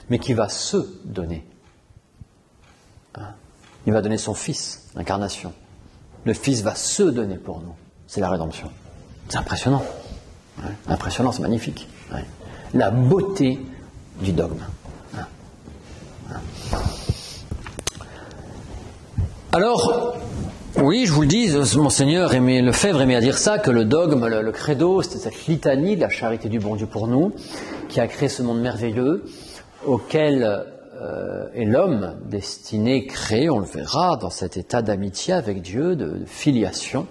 mais qui va se donner. Il va donner son Fils, l'incarnation. Le Fils va se donner pour nous. C'est la rédemption. C'est impressionnant. Impressionnant, c'est magnifique. La beauté du dogme. Alors, oui, je vous le dis, Monseigneur Lefebvre aimait à dire ça, que le dogme, le credo, c'était cette litanie de la charité du bon Dieu pour nous, qui a créé ce monde merveilleux, auquel est l'homme destiné, créé, on le verra, dans cet état d'amitié avec Dieu, de filiation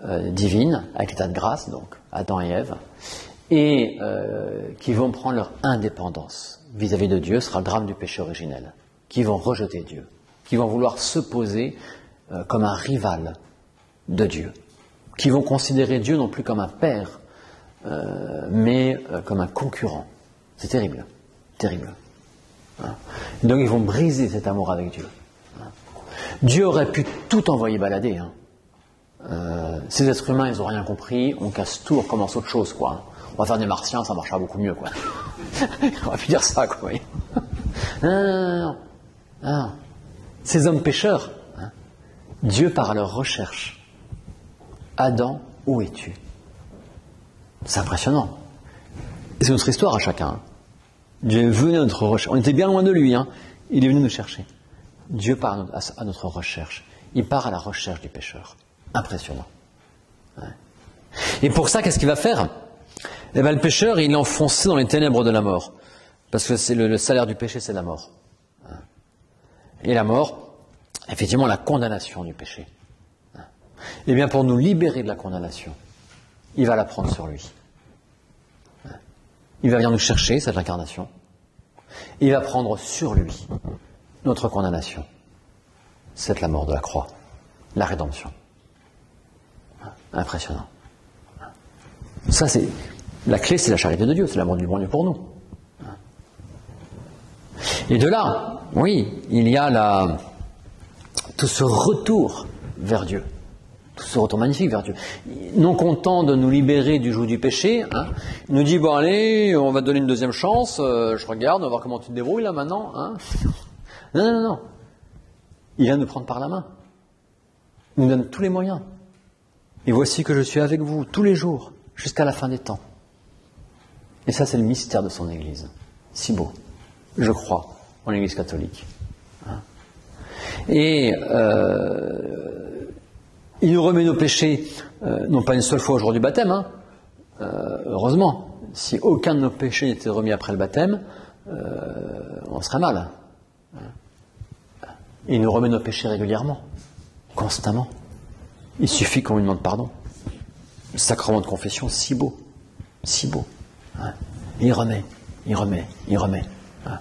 divine, avec l'état de grâce, donc Adam et Ève, et qui vont prendre leur indépendance vis-à-vis de Dieu, ce sera le drame du péché originel, qui vont rejeter Dieu, qui vont vouloir se poser comme un rival de Dieu, qui vont considérer Dieu non plus comme un père, mais comme un concurrent. C'est terrible, terrible. Donc ils vont briser cet amour avec Dieu. Dieu aurait pu tout envoyer balader. Ces êtres humains, ils n'ont rien compris, on casse tout, on recommence autre chose, quoi. On va faire des martiens, ça marchera beaucoup mieux, quoi. On va plus dire ça, quoi. Non. Ces hommes pécheurs, Dieu part à leur recherche. Adam, où es-tu? C'est impressionnant. Et c'est notre histoire à chacun. Dieu est venu à notre recherche. On était bien loin de lui, il est venu nous chercher. Dieu part à notre recherche. Il part à la recherche du pécheur. Impressionnant. Et pour ça, qu'est-ce qu'il va faire? Eh bien, le pécheur, il est enfoncé dans les ténèbres de la mort. Parce que c'est le salaire du péché, c'est la mort. Et la mort, effectivement, la condamnation du péché. Eh bien, pour nous libérer de la condamnation, il va la prendre sur lui. Il va venir nous chercher, cette incarnation. Il va prendre sur lui notre condamnation. C'est la mort de la croix, la rédemption. Impressionnant. Ça, c'est la clé, c'est la charité de Dieu, c'est l'amour du bon Dieu pour nous. Et de là, oui, il y a tout ce retour vers Dieu. Tout ce retour magnifique vers Dieu. Non content de nous libérer du joug du péché, hein, il nous dit, bon allez, on va te donner une deuxième chance, je regarde, on va voir comment tu te débrouilles là maintenant. Hein. Non. Il vient nous prendre par la main. Il nous donne tous les moyens. Et voici que je suis avec vous tous les jours, jusqu'à la fin des temps. Et ça, c'est le mystère de son Église. Si beau. Je crois en l'Église catholique. Hein. Et il nous remet nos péchés, non pas une seule fois au jour du baptême, hein, heureusement. Si aucun de nos péchés n'était remis après le baptême, on serait mal. Et il nous remet nos péchés régulièrement, constamment. Il suffit qu'on lui demande pardon. Le sacrement de confession, si beau. Hein. Il remet. Hein.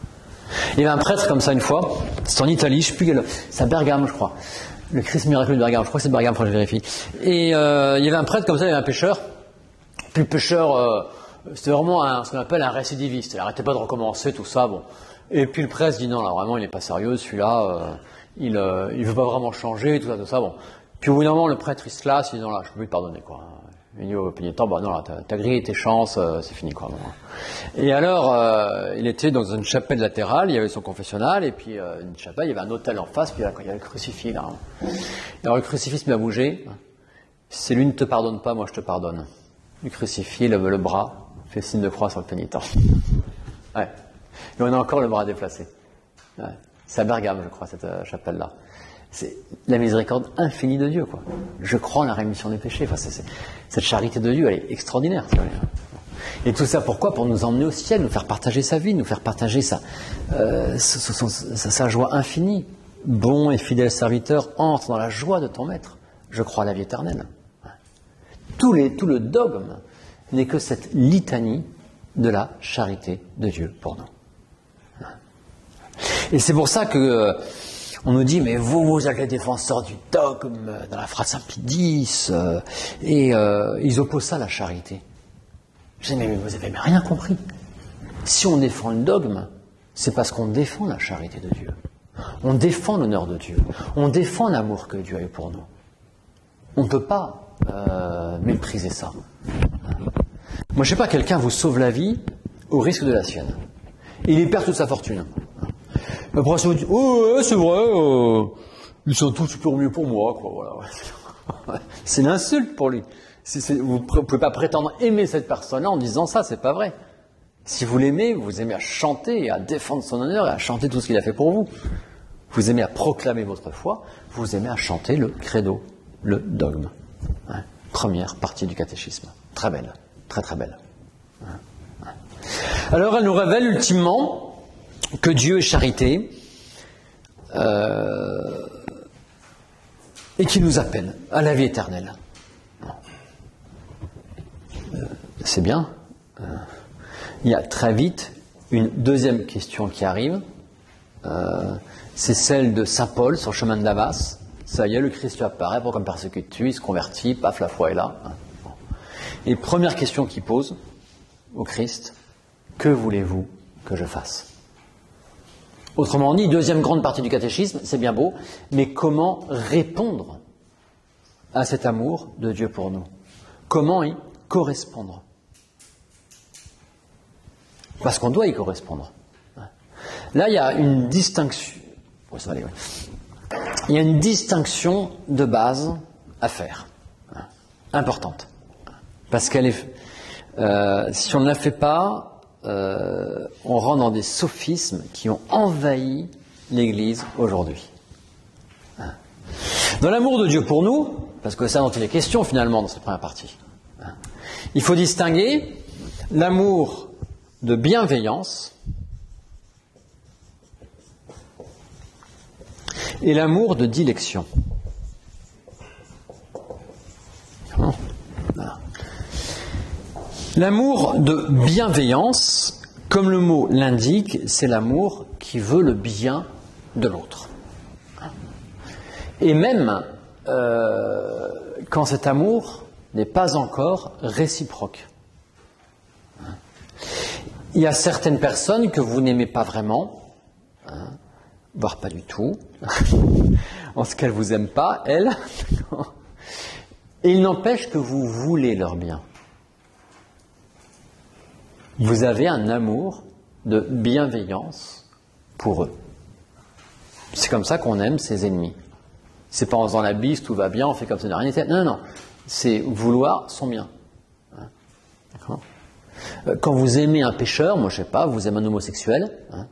Il y avait un prêtre comme ça une fois, c'est en Italie, je ne sais plus quel, c'est à Bergame je crois. Le Christ miraculeux de Bergame, je crois que c'est Bergame, il faut que je vérifie. Et il y avait un prêtre comme ça, il y avait un pêcheur. Puis le pêcheur, c'était vraiment ce qu'on appelle un récidiviste. Il n'arrêtait pas de recommencer, tout ça. Bon. Et puis le prêtre dit non, là vraiment il n'est pas sérieux, celui-là, il veut pas vraiment changer, tout ça. Bon. Puis au bout d'un moment, le prêtre il se lasse, il dit non là, je peux plus te pardonner quoi. Il dit au pénitent, bah non là, t'as grillé tes chances, c'est fini quoi. Bon. Et alors, il était dans une chapelle latérale, il y avait son confessionnal, et puis une chapelle, il y avait un autel en face, puis il y avait le crucifix là. Et alors le crucifix m'a bougé. Si lui ne te pardonne pas, moi je te pardonne. Le crucifix lève le bras, fait signe de croix sur le pénitent. Ouais. Et on a encore le bras déplacé. Ouais. C'est à Bergame, je crois, cette chapelle-là. C'est la miséricorde infinie de Dieu, quoi. Je crois en la rémission des péchés. Enfin, cette charité de Dieu, elle est extraordinaire. Et tout ça, pourquoi ? Pour nous emmener au ciel, nous faire partager sa vie, nous faire partager sa joie infinie. Bon et fidèle serviteur, entre dans la joie de ton maître. Je crois à la vie éternelle. Tout le dogme n'est que cette litanie de la charité de Dieu pour nous. Et c'est pour ça que on nous dit, mais vous êtes les défenseurs du dogme dans la phrase Saint-Pie et ils opposent ça à la charité. Je dis, mais vous avez rien compris. Si on défend le dogme, c'est parce qu'on défend la charité de Dieu. On défend l'honneur de Dieu. On défend l'amour que Dieu a eu pour nous. On ne peut pas mépriser ça. Moi, je sais pas, quelqu'un vous sauve la vie au risque de la sienne. Il y perd toute sa fortune. Après, ça vous dit, oh, ouais, c'est vrai, ils sont tous super mieux pour moi, quoi, voilà. C'est une insulte pour lui. Vous ne pouvez pas prétendre aimer cette personne-là en disant ça, c'est pas vrai. Si vous l'aimez, vous aimez à chanter, à défendre son honneur et à chanter tout ce qu'il a fait pour vous. Vous aimez à proclamer votre foi, vous aimez à chanter le credo, le dogme. Hein, première partie du catéchisme. Très belle, très très belle. Hein. Alors elle nous révèle ultimement que Dieu est charité et qu'il nous appelle à la vie éternelle. C'est bien. Il y a très vite une deuxième question qui arrive. C'est celle de Saint Paul sur le chemin de Damas. Ça y est, le Christ apparaît, pour comme persécuté, il se convertit, paf, la foi est là. Et première question qu'il pose au Christ, que voulez-vous que je fasse ? Autrement dit, deuxième grande partie du catéchisme, c'est bien beau, mais comment répondre à cet amour de Dieu pour nous ? Comment y correspondre ? Parce qu'on doit y correspondre. Là, il y a une distinction. Oh, ça va aller, ouais. Il y a une distinction de base à faire, importante, parce qu'elle est. Si on ne la fait pas, on rentre dans des sophismes qui ont envahi l'Église aujourd'hui. Dans l'amour de Dieu pour nous, parce que ça dont il est question finalement dans cette première partie, il faut distinguer l'amour de bienveillance et l'amour de dilection. Voilà. L'amour de bienveillance, comme le mot l'indique, c'est l'amour qui veut le bien de l'autre. Et même quand cet amour n'est pas encore réciproque. Il y a certaines personnes que vous n'aimez pas vraiment, hein, voire pas du tout, en ce qu'elle vous aime pas, elle. Et il n'empêche que vous voulez leur bien. Vous avez un amour de bienveillance pour eux. C'est comme ça qu'on aime ses ennemis. C'est pas en faisant la bise, tout va bien, on fait comme ça de rien n'était. Non, non, c'est vouloir son bien. Hein, d'accord ? Quand vous aimez un pécheur, moi je sais pas, vous aimez un homosexuel, hein,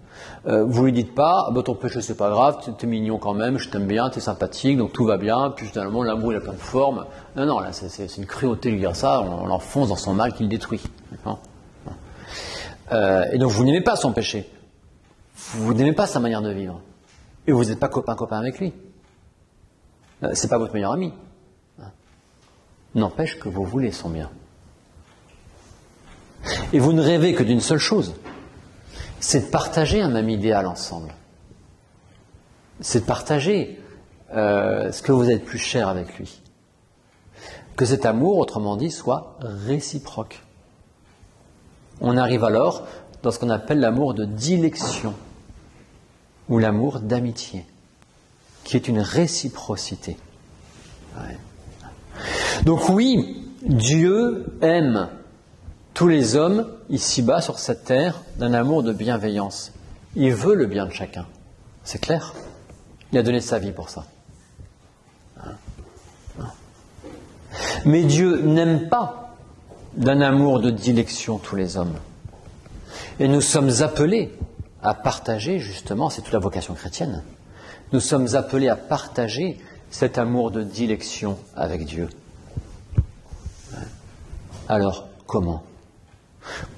vous lui dites pas, bah, ton péché c'est pas grave, t'es mignon quand même, je t'aime bien, t'es sympathique, donc tout va bien, puis finalement l'amour il a plein de formes. Non, non, là c'est une cruauté de lui dire ça, on l'enfonce dans son mal qui le détruit. D'accord ? Et donc vous n'aimez pas son péché, vous n'aimez pas sa manière de vivre, et vous n'êtes pas copain avec lui. C'est pas votre meilleur ami. N'empêche que vous voulez son bien. Et vous ne rêvez que d'une seule chose, c'est de partager un même idéal ensemble. C'est de partager ce que vous êtes plus cher avec lui. Que cet amour, autrement dit, soit réciproque. On arrive alors dans ce qu'on appelle l'amour de dilection, ou l'amour d'amitié, qui est une réciprocité. Ouais. Donc oui, Dieu aime tous les hommes ici-bas sur cette terre d'un amour de bienveillance. Il veut le bien de chacun. C'est clair. Il a donné sa vie pour ça. Mais Dieu n'aime pas d'un amour de dilection tous les hommes. Et nous sommes appelés à partager, justement, c'est toute la vocation chrétienne, nous sommes appelés à partager cet amour de dilection avec Dieu. Alors, comment ?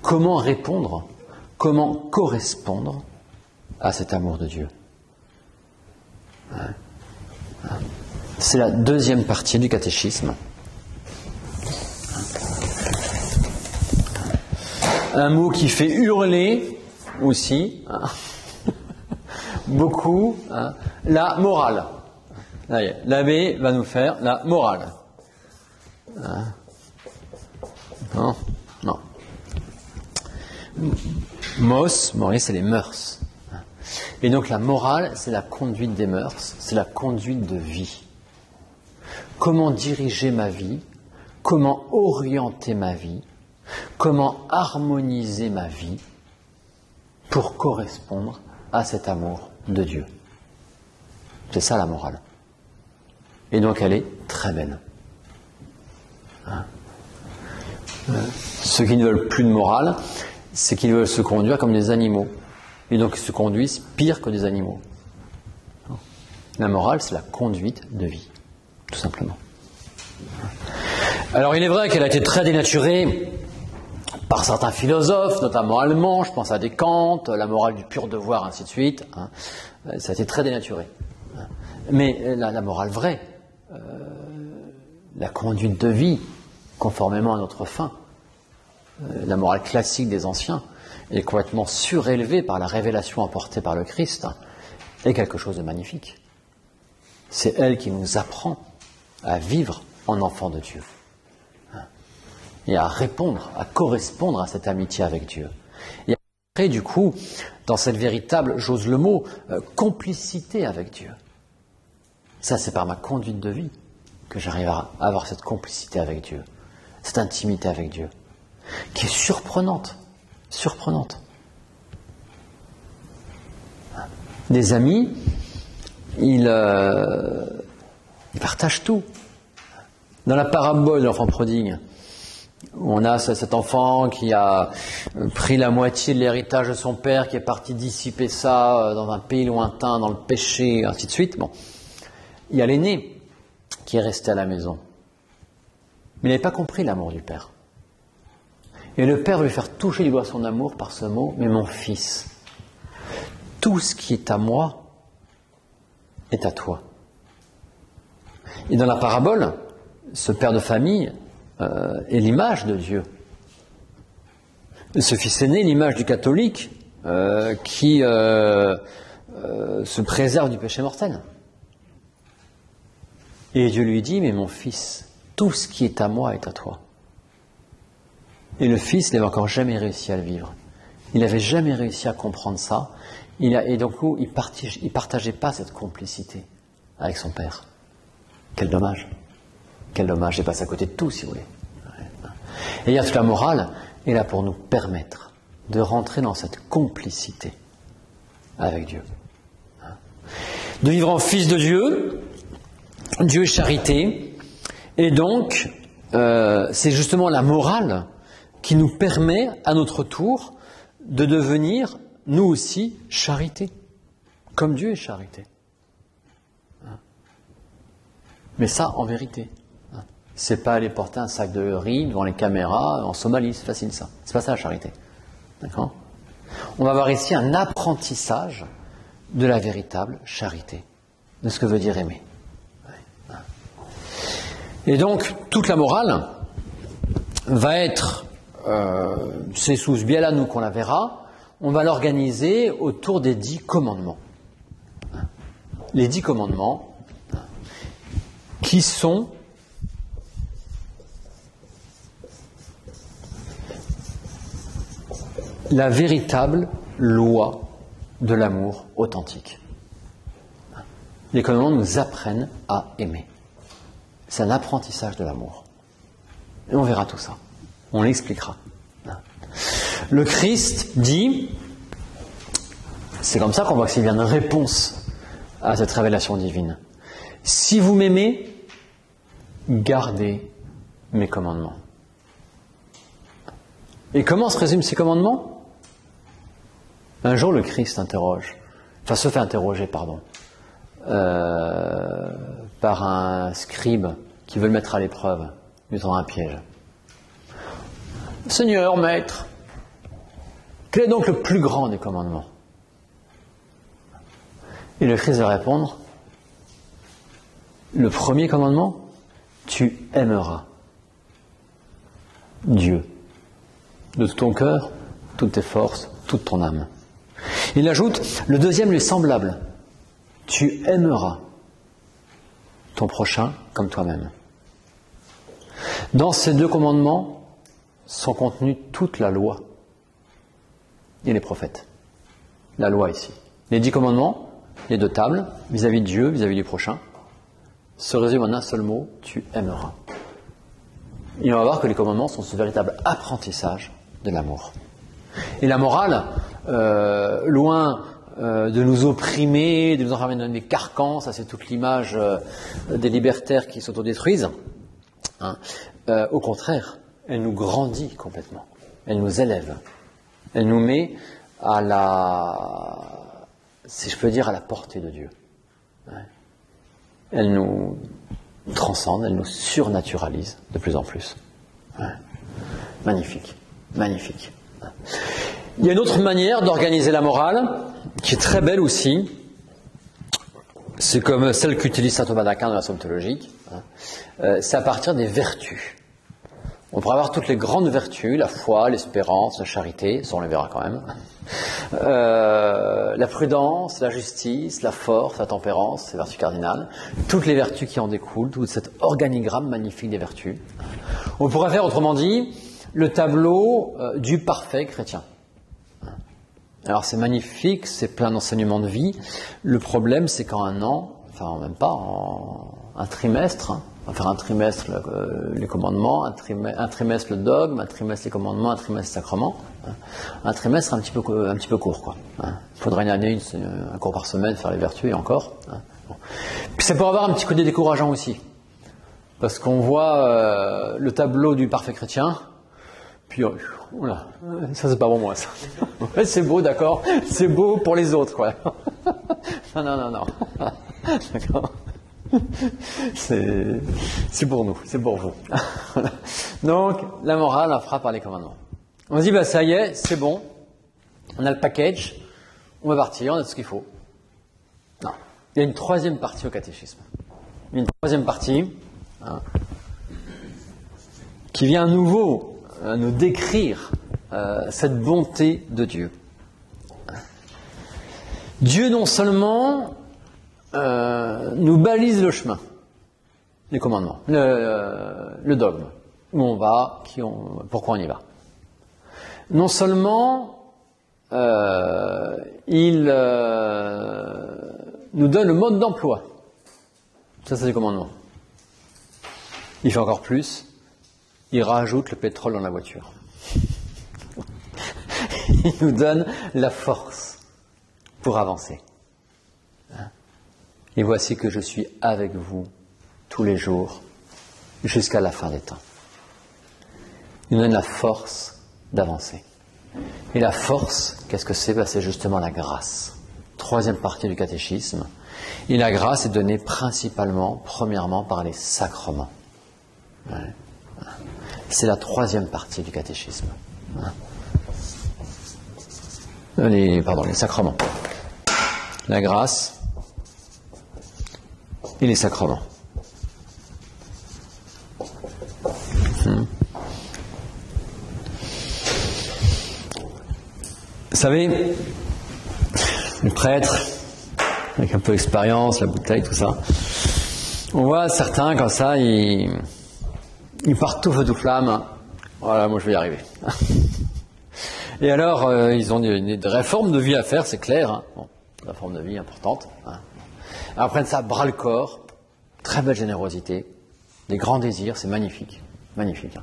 Comment répondre ? Comment correspondre à cet amour de Dieu ? C'est la deuxième partie du catéchisme. Un mot qui fait hurler aussi, hein, beaucoup, hein, la morale. L'abbé va nous faire la morale. Hein. Non, non. Moris, c'est les mœurs. Et donc la morale, c'est la conduite des mœurs, c'est la conduite de vie. Comment diriger ma vie, comment orienter ma vie, comment harmoniser ma vie pour correspondre à cet amour de Dieu. C'est ça la morale. Et donc elle est très belle. Hein ? Ceux qui ne veulent plus de morale, c'est qu'ils veulent se conduire comme des animaux. Et donc ils se conduisent pire que des animaux. La morale, c'est la conduite de vie, tout simplement. Alors il est vrai qu'elle a été très dénaturée par certains philosophes, notamment allemands, je pense à Kant, la morale du pur devoir, ainsi de suite. Hein. Ça a été très dénaturé. Mais la morale vraie, la conduite de vie, conformément à notre fin, la morale classique des anciens, est complètement surélevée par la révélation apportée par le Christ, est quelque chose de magnifique. C'est elle qui nous apprend à vivre en enfants de Dieu et à répondre, à correspondre à cette amitié avec Dieu. Et après, du coup, dans cette véritable, j'ose le mot, complicité avec Dieu. Ça, c'est par ma conduite de vie que j'arrive à avoir cette complicité avec Dieu, cette intimité avec Dieu, qui est surprenante. Des amis, ils partagent tout. Dans la parabole de l'enfant prodigue, on a cet enfant qui a pris la moitié de l'héritage de son père, qui est parti dissiper ça dans un pays lointain, dans le péché, ainsi de suite. Bon. Il y a l'aîné qui est resté à la maison. Mais il n'avait pas compris l'amour du père. Et le père veut lui faire toucher du doigt son amour par ce mot, mais mon fils, tout ce qui est à moi est à toi. Et dans la parabole, ce père de famille est l'image de Dieu. Ce fils aîné est l'image du catholique qui se préserve du péché mortel. Et Dieu lui dit, mais mon fils, tout ce qui est à moi est à toi. Et le fils n'avait encore jamais réussi à le vivre. Il n'avait jamais réussi à comprendre ça. Et donc, il partageait pas cette complicité avec son père. Quel dommage. Quel dommage, j'ai passé à côté de tout, si vous voulez. Et il y a toute la morale est là pour nous permettre de rentrer dans cette complicité avec Dieu. De vivre en fils de Dieu. Dieu est charité. Et donc, c'est justement la morale qui nous permet, à notre tour, de devenir, nous aussi, charité. Comme Dieu est charité. Mais ça, en vérité. C'est pas aller porter un sac de riz devant les caméras en Somalie, c'est facile ça. C'est pas ça la charité. D'accord ? On va voir ici un apprentissage de la véritable charité, de ce que veut dire aimer. Et donc, toute la morale va être, c'est sous ce biais-là, nous, qu'on la verra, on va l'organiser autour des 10 commandements. Les 10 commandements qui sont la véritable loi de l'amour authentique. Les commandements nous apprennent à aimer. C'est un apprentissage de l'amour. Et on verra tout ça. On l'expliquera. Le Christ dit, c'est comme ça qu'on voit qu'il y a une réponse à cette révélation divine. Si vous m'aimez, gardez mes commandements. Et comment se résument ces commandements ? Un jour, le Christ se fait interroger, par un scribe qui veut le mettre à l'épreuve, lui tend un piège. Seigneur, maître, quel est donc le plus grand des commandements ? Et le Christ va répondre, le premier commandement, tu aimeras Dieu de tout ton cœur, toutes tes forces, toute ton âme. Il ajoute, le deuxième lui est semblable. Tu aimeras ton prochain comme toi-même. Dans ces 2 commandements sont contenues toute la loi et les prophètes. La loi ici. Les 10 commandements, les 2 tables, vis-à-vis de Dieu, vis-à-vis du prochain, se résument en un seul mot, tu aimeras. Et on va voir que les commandements sont ce véritable apprentissage de l'amour. Et la morale, loin de nous opprimer, de nous enfermer dans des carcans, ça c'est toute l'image des libertaires qui s'autodétruisent. Au contraire, elle nous grandit complètement. Elle nous élève. Elle nous met si je peux dire, à la portée de Dieu. Elle nous transcende, elle nous surnaturalise de plus en plus. Magnifique, magnifique. Il y a une autre manière d'organiser la morale, qui est très belle aussi. C'est comme celle qu'utilise saint Thomas d'Aquin dans la Somme théologique. C'est à partir des vertus. On pourrait avoir toutes les grandes vertus, la foi, l'espérance, la charité, ça on les verra quand même. La prudence, la justice, la force, la tempérance, c'est vertus cardinales. Toutes les vertus qui en découlent, tout cet organigramme magnifique des vertus. On pourrait faire, autrement dit, le tableau du parfait chrétien. Alors c'est magnifique, c'est plein d'enseignements de vie. Le problème, c'est qu'en un an, enfin même pas, en un trimestre, on va faire un trimestre les commandements, un trimestre le dogme, un trimestre les commandements, un trimestre les sacrements. Un trimestre un petit peu court, quoi. Il faudrait une année, un cours par semaine, faire les vertus et encore. Puis ça peut avoir un petit côté décourageant aussi. Parce qu'on voit le tableau du parfait chrétien, puis oula, ça c'est pas pour moi ça. Ouais, c'est beau, d'accord, c'est beau pour les autres, quoi. Non. D'accord. C'est pour nous, c'est pour vous. Donc, la morale, on fera par les commandements. On se dit, ça y est, c'est bon, on a le package, on va partir, on a tout ce qu'il faut. Non, il y a une 3e partie au catéchisme. Une 3e partie qui vient à nouveau nous décrire cette bonté de Dieu. Dieu non seulement nous balise le chemin, les commandements, le dogme, où on va, pourquoi on y va. Non seulement il nous donne le mode d'emploi. Ça, c'est le commandement. Il fait encore plus. Il rajoute le pétrole dans la voiture. Il nous donne la force pour avancer. Et voici que je suis avec vous tous les jours jusqu'à la fin des temps. Il nous donne la force d'avancer. Et la force, qu'est-ce que c'est? C'est justement la grâce. Troisième partie du catéchisme. Et la grâce est donnée principalement, premièrement, par les sacrements. C'est la troisième partie du catéchisme. Les sacrements. La grâce et les sacrements. Vous savez, le prêtre, avec un peu d'expérience, la bouteille, tout ça, on voit certains comme ça, ils partent tout feu tout flamme. Voilà, moi je vais y arriver. Et alors, ils ont des réformes de vie à faire, c'est clair. Hein. Bon, réforme de vie importante. Hein. Alors, prennent ça bras le corps, très belle générosité, des grands désirs, c'est magnifique. Magnifique. Hein.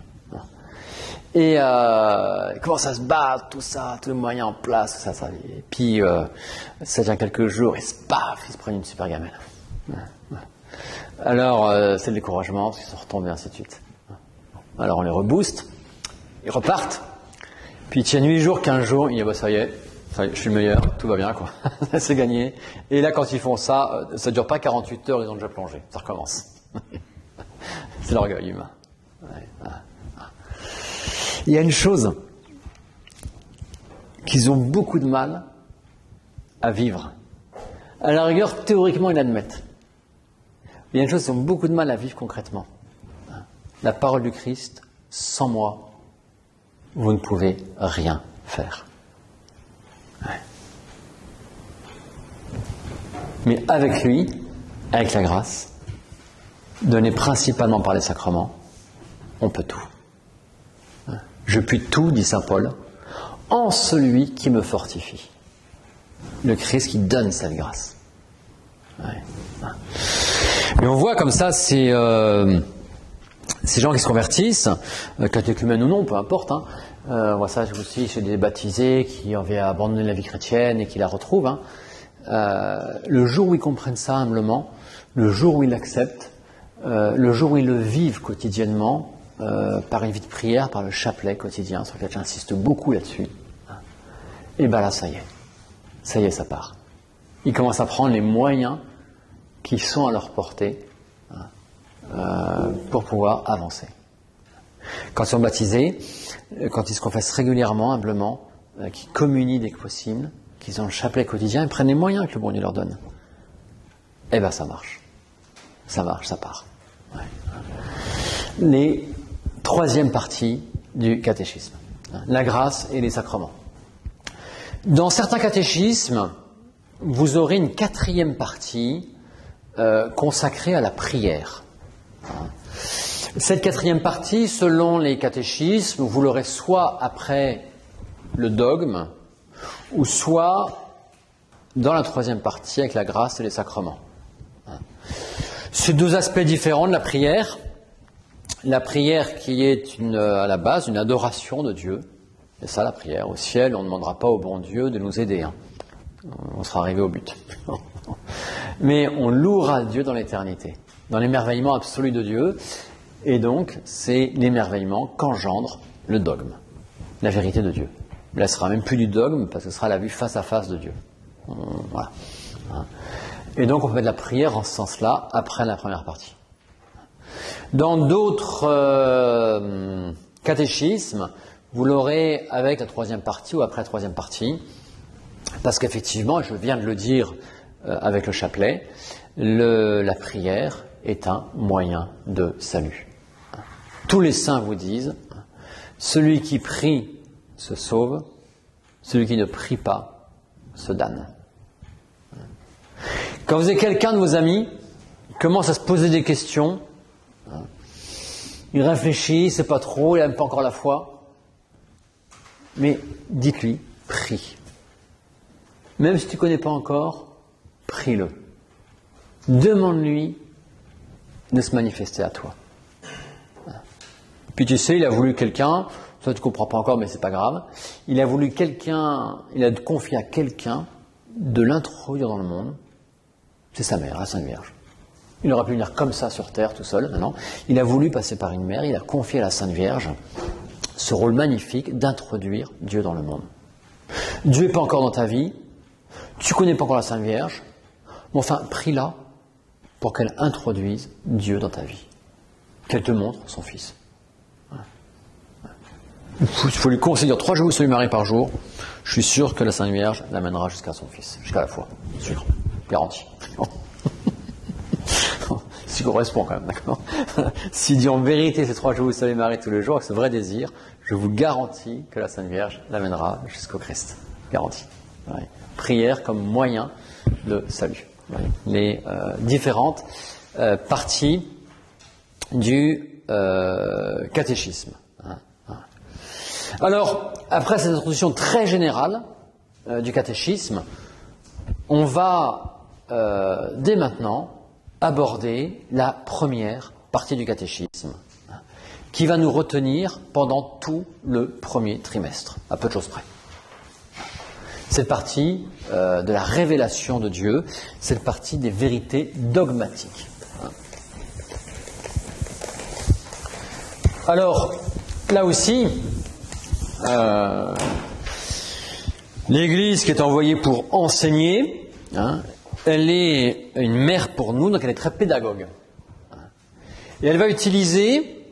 Et ils commencent à se battre, tout ça, tous les moyens en place, ça. Et puis, ça tient quelques jours, et paf, ils se prennent une super gamelle. Alors, c'est le découragement, parce qu'ils sont retombés, ainsi de suite. Alors, on les rebooste, ils repartent, puis ils tiennent 8 jours, 15 jours, ils disent, bah, ça y est, je suis le meilleur, tout va bien, quoi. C'est gagné. Et là, quand ils font ça, ça ne dure pas 48 heures, ils ont déjà plongé. Ça recommence. C'est l'orgueil humain. Il y a une chose qu'ils ont beaucoup de mal à vivre. À la rigueur, théoriquement, ils l'admettent. Il y a une chose qu'ils ont beaucoup de mal à vivre concrètement. La parole du Christ, sans moi, vous ne pouvez rien faire. Ouais. Mais avec lui, avec la grâce, donnée principalement par les sacrements, on peut tout. Je puis tout, dit saint Paul, en celui qui me fortifie. Le Christ qui donne cette grâce. Ouais. Et on voit comme ça ces gens qui se convertissent, catéchumènes ou non, peu importe. Hein. On voit ça aussi chez des baptisés qui avaient abandonné la vie chrétienne et qui la retrouvent. Hein. Le jour où ils comprennent ça humblement, le jour où ils l'acceptent, le jour où ils le vivent quotidiennement, par une vie de prière, par le chapelet quotidien, sur lequel j'insiste beaucoup là-dessus, et bien là, ça y est, ça part. Ils commencent à prendre les moyens qui sont à leur portée pour pouvoir avancer. Quand ils sont baptisés, quand ils se confessent régulièrement, humblement, qu'ils communient dès que possible, qu'ils ont le chapelet quotidien, ils prennent les moyens que le bon Dieu leur donne. Et bien ça marche. Ça marche, ça part. Ouais. Les troisième partie du catéchisme. La grâce et les sacrements. Dans certains catéchismes, vous aurez une quatrième partie consacrée à la prière. Cette quatrième partie, selon les catéchismes, vous l'aurez soit après le dogme, ou soit dans la troisième partie avec la grâce et les sacrements. C'est deux aspects différents de la prière. La prière qui est à la base une adoration de Dieu. C'est ça la prière. Au ciel, on ne demandera pas au bon Dieu de nous aider. Hein. On sera arrivé au but. Mais on louera Dieu dans l'éternité, dans l'émerveillement absolu de Dieu. Et donc, c'est l'émerveillement qu'engendre le dogme, la vérité de Dieu. Là, ce sera même plus du dogme, parce que ce sera la vue face à face de Dieu. Voilà. Et donc, on peut mettre la prière en ce sens-là, après la première partie. Dans d'autres catéchismes, vous l'aurez avec la troisième partie ou après la troisième partie, parce qu'effectivement, je viens de le dire avec le chapelet, la prière est un moyen de salut. Tous les saints vous disent, celui qui prie se sauve, celui qui ne prie pas se damne. Quand vous avez quelqu'un de vos amis qui commence à se poser des questions, il réfléchit, il ne sait pas trop, il n'aime pas encore la foi, mais dites-lui, prie. Même si tu ne connais pas encore, prie-le. Demande-lui de se manifester à toi. Puis tu sais, il a voulu quelqu'un, toi tu ne comprends pas encore, mais c'est pas grave. Il a voulu quelqu'un, il a confié à quelqu'un de l'introduire dans le monde. C'est sa mère, la Sainte Vierge. Il aurait pu venir comme ça sur terre tout seul, non. Il a voulu passer par une mère, il a confié à la Sainte Vierge ce rôle magnifique d'introduire Dieu dans le monde. Dieu n'est pas encore dans ta vie, tu ne connais pas encore la Sainte Vierge, mais enfin, prie-la pour qu'elle introduise Dieu dans ta vie. Qu'elle te montre son Fils. Il faut lui conseiller 3 jours sur Marie par jour. Je suis sûr que la Sainte Vierge l'amènera jusqu'à son Fils, jusqu'à la foi. Sûr, garanti. Ça correspond quand même, d'accord. S'il dit en vérité ces 3 jours où Salut Marie tous les jours, avec ce vrai désir, je vous garantis que la Sainte Vierge l'amènera jusqu'au Christ. Garanti. Ouais. Prière comme moyen de salut. Ouais. Les différentes parties du catéchisme. Alors, après cette introduction très générale du catéchisme, on va dès maintenant aborder la première partie du catéchisme, qui va nous retenir pendant tout le premier trimestre, à peu de choses près. Cette partie de la révélation de Dieu, cette partie des vérités dogmatiques. Alors, là aussi, l'Église qui est envoyée pour enseigner, elle est une mère pour nous, donc elle est très pédagogue. Et elle va utiliser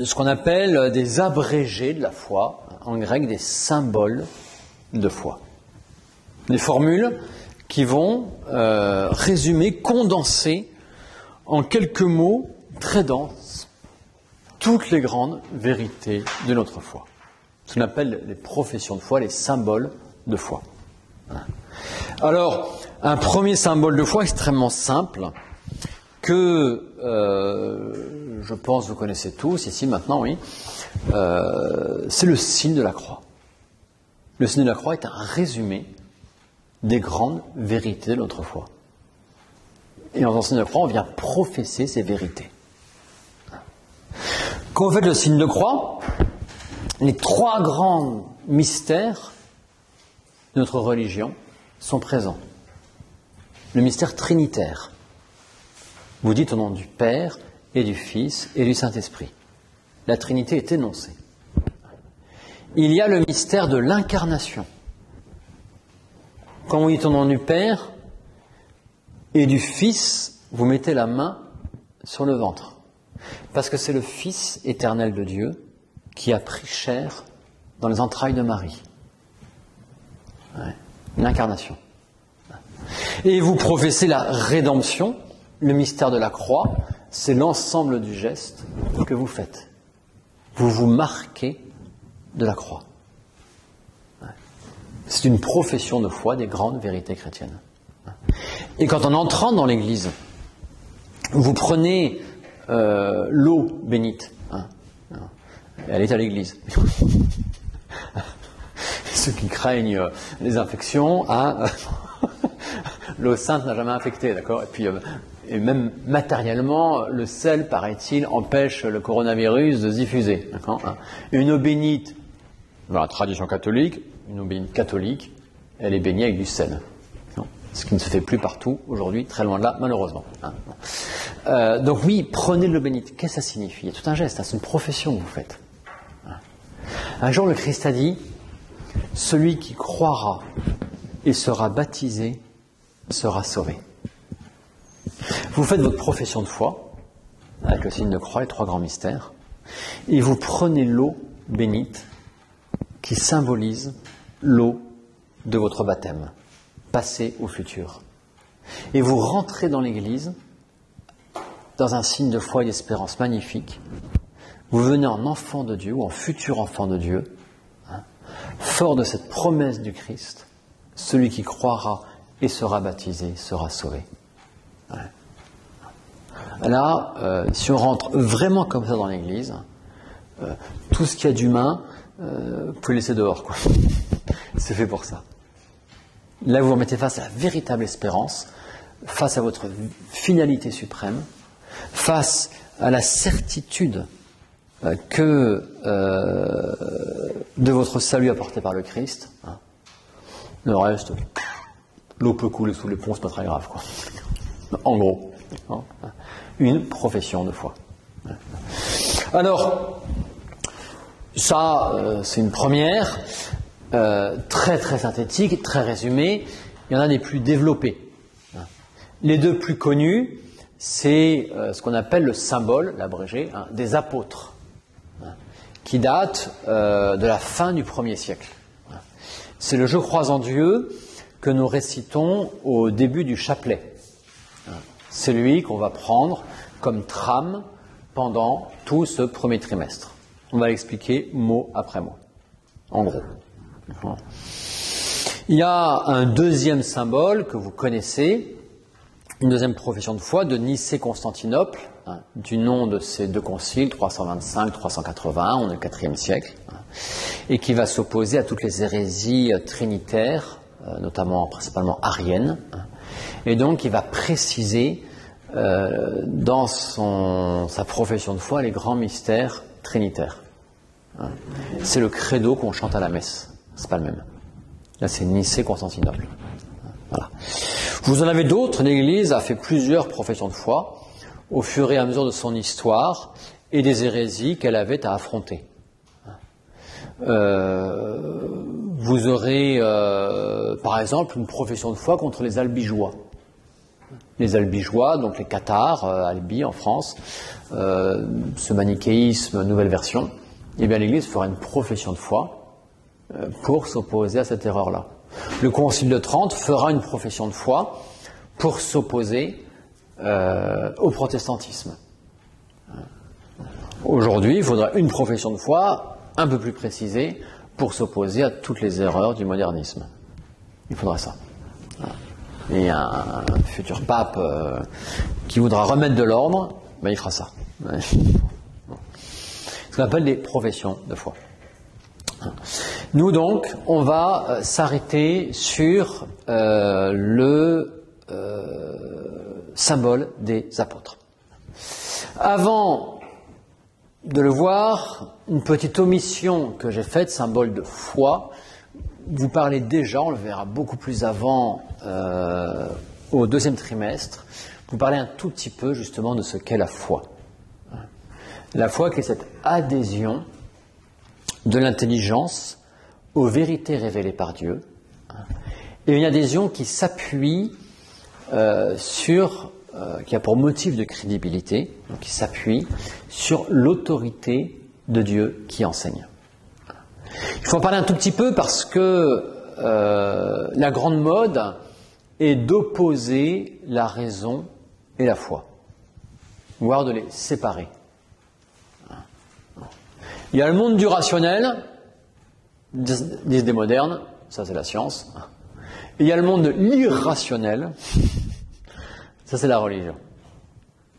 ce qu'on appelle des abrégés de la foi, en grec des symboles de foi. Des formules qui vont résumer, condenser en quelques mots très denses toutes les grandes vérités de notre foi. Ce qu'on appelle les professions de foi, les symboles de foi. Alors, un premier symbole de foi extrêmement simple, que je pense vous connaissez tous ici maintenant, oui, c'est le signe de la croix. Le signe de la croix est un résumé des grandes vérités de notre foi. Et en faisant le signe de la croix, on vient professer ces vérités. Quand vous faites le signe de croix, les 3 grands mystères de notre religion sont présents. Le mystère trinitaire. Vous dites au nom du Père et du Fils et du Saint-Esprit. La Trinité est énoncée. Il y a le mystère de l'incarnation. Quand vous dites au nom du Père et du Fils, vous mettez la main sur le ventre. Parce que c'est le Fils éternel de Dieu qui a pris chair dans les entrailles de Marie. Ouais. L'incarnation. Et vous professez la rédemption, le mystère de la croix, c'est l'ensemble du geste que vous faites. Vous vous marquez de la croix. Ouais. C'est une profession de foi des grandes vérités chrétiennes. Et quand en entrant dans l'église, vous prenez l'eau bénite. Elle est à l'église. Ceux qui craignent les infections, l'eau sainte n'a jamais infecté, d'accord ? Et puis, et même matériellement, le sel, paraît-il, empêche le coronavirus de se diffuser. D'accord ? Une eau bénite, dans la tradition catholique, une eau bénite catholique, elle est baignée avec du sel. Ce qui ne se fait plus partout aujourd'hui, très loin de là, malheureusement. Donc oui, prenez l'eau bénite. Qu'est-ce que ça signifie ? C'est tout un geste, c'est une profession que vous faites. Un jour, le Christ a dit, celui qui croira et sera baptisé sera sauvé. Vous faites votre profession de foi, avec le signe de croix, les 3 grands mystères, et vous prenez l'eau bénite qui symbolise l'eau de votre baptême, passé ou futur. Et vous rentrez dans l'église dans un signe de foi et d'espérance magnifique. Vous venez en enfant de Dieu, ou en futur enfant de Dieu, fort de cette promesse du Christ, celui qui croira et sera baptisé sera sauvé. Ouais. Là, si on rentre vraiment comme ça dans l'église, tout ce qu'il y a d'humain, vous pouvez laisser dehors, quoi. C'est fait pour ça. Là, vous vous mettez face à la véritable espérance, face à votre finalité suprême, face à la certitude que de votre salut apporté par le Christ. Le reste, l'eau peut couler sous les ponts, c'est pas très grave, quoi. En gros, une profession de foi. Alors, ça, c'est une première, très très synthétique, très résumée. Il y en a des plus développés. Les deux plus connus, c'est ce qu'on appelle le symbole, l'abrégé, des apôtres, qui date de la fin du 1er siècle. C'est le « Je crois en Dieu » que nous récitons au début du chapelet. C'est lui qu'on va prendre comme trame pendant tout ce premier trimestre. On va l'expliquer mot après mot, en gros. Il y a un deuxième symbole que vous connaissez, une deuxième profession de foi de Nicée-Constantinople, du nom de ces deux conciles, 325-381, on est au IVe siècle, et qui va s'opposer à toutes les hérésies trinitaires, notamment principalement ariennes, et donc il va préciser dans sa profession de foi les grands mystères trinitaires. C'est le credo qu'on chante à la messe, c'est pas le même. Là c'est Nicée-Constantinople. Voilà. Vous en avez d'autres, l'Église a fait plusieurs professions de foi au fur et à mesure de son histoire et des hérésies qu'elle avait à affronter. Vous aurez par exemple une profession de foi contre les albigeois. Les albigeois, donc les cathares, Albi en France, ce manichéisme, nouvelle version, eh bien l'Église fera une profession de foi pour s'opposer à cette erreur-là. Le Concile de Trente fera une profession de foi pour s'opposer au protestantisme. Aujourd'hui, il faudra une profession de foi un peu plus précisée pour s'opposer à toutes les erreurs du modernisme. Il faudra ça. Et un futur pape qui voudra remettre de l'ordre, ben, il fera ça. Ce qu'on appelle des professions de foi. Nous donc, on va s'arrêter sur le symbole des apôtres. Avant de le voir, une petite omission que j'ai faite, symbole de foi. Vous parlez déjà, on le verra beaucoup plus avant, au deuxième trimestre, vous parlez un tout petit peu justement de ce qu'est la foi. La foi qui est cette adhésion de l'intelligence aux vérités révélées par Dieu, et une adhésion qui s'appuie qui a pour motif de crédibilité, donc qui s'appuie sur l'autorité de Dieu qui enseigne. Il faut en parler un tout petit peu parce que la grande mode est d'opposer la raison et la foi, voire de les séparer. Il y a le monde du rationnel, disent des modernes, ça c'est la science. Et il y a le monde de l'irrationnel, ça c'est la religion.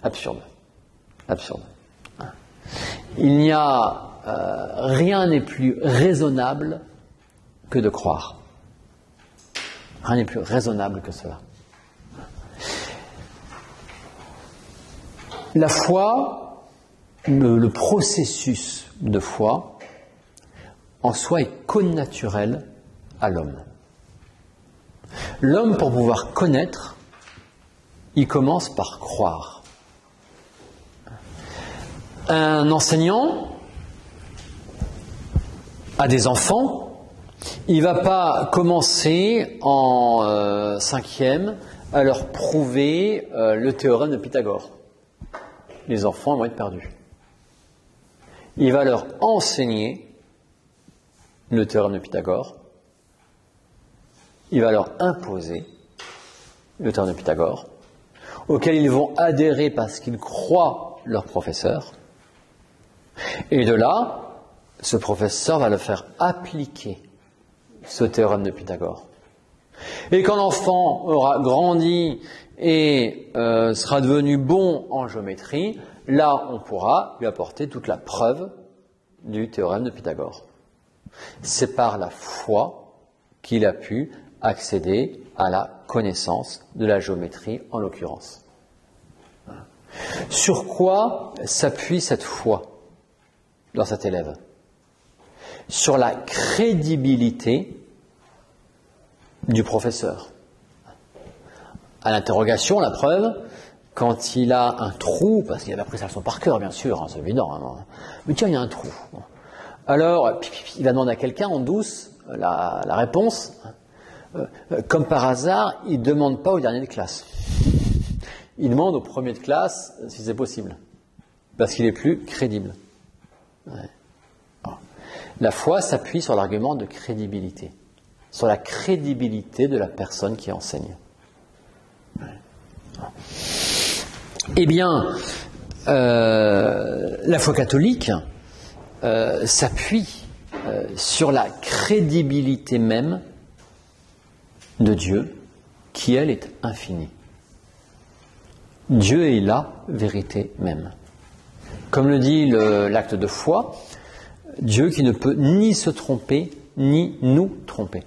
Absurde. Absurde. Il n'y a rien n'est plus raisonnable que de croire. Rien n'est plus raisonnable que cela. La foi, le processus de foi, en soi est connaturel à l'homme. L'homme, pour pouvoir connaître, il commence par croire. Un enseignant a des enfants, il ne va pas commencer en cinquième à leur prouver le théorème de Pythagore. Les enfants vont être perdus. Il va leur enseigner le théorème de Pythagore. Il va leur imposer le théorème de Pythagore, auquel ils vont adhérer parce qu'ils croient leur professeur. Et de là, ce professeur va le faire appliquer ce théorème de Pythagore. Et quand l'enfant aura grandi et sera devenu bon en géométrie, là on pourra lui apporter toute la preuve du théorème de Pythagore. C'est par la foi qu'il a pu accéder à la connaissance de la géométrie en l'occurrence. Sur quoi s'appuie cette foi dans cet élève? Sur la crédibilité du professeur. À l'interrogation, la preuve, quand il a un trou, parce qu'il avait appris sa leçon par cœur, bien sûr, c'est évident, hein, mais tiens, il y a un trou. Alors, il va demander à quelqu'un en douce la réponse. Comme par hasard, il ne demande pas au dernier de classe. Il demande au premier de classe si c'est possible, parce qu'il est plus crédible. Ouais. La foi s'appuie sur l'argument de crédibilité, sur la crédibilité de la personne qui enseigne. Eh bien, la foi catholique s'appuie sur la crédibilité même de Dieu, qui, elle, est infinie. Dieu est la vérité même. Comme le dit l'acte de foi, Dieu qui ne peut ni se tromper, ni nous tromper.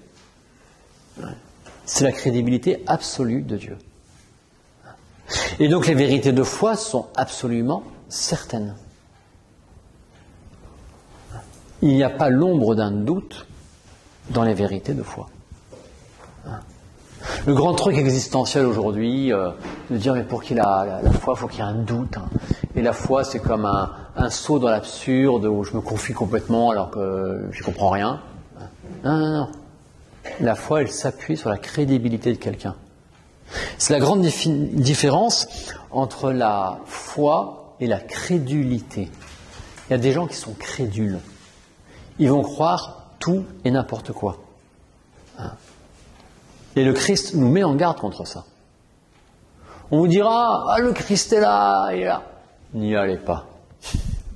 C'est la crédibilité absolue de Dieu. Et donc les vérités de foi sont absolument certaines. Il n'y a pas l'ombre d'un doute dans les vérités de foi. Le grand truc existentiel aujourd'hui, de dire mais pour qu'il y ait la foi, il faut qu'il y ait un doute. Hein. Et la foi, c'est comme un saut dans l'absurde où je me confie complètement alors que je ne comprends rien. Non, non, non. La foi, elle s'appuie sur la crédibilité de quelqu'un. C'est la grande différence entre la foi et la crédulité. Il y a des gens qui sont crédules. Ils vont croire tout et n'importe quoi. Et le Christ nous met en garde contre ça. On vous dira, ah, le Christ est là, il est là. N'y allez pas.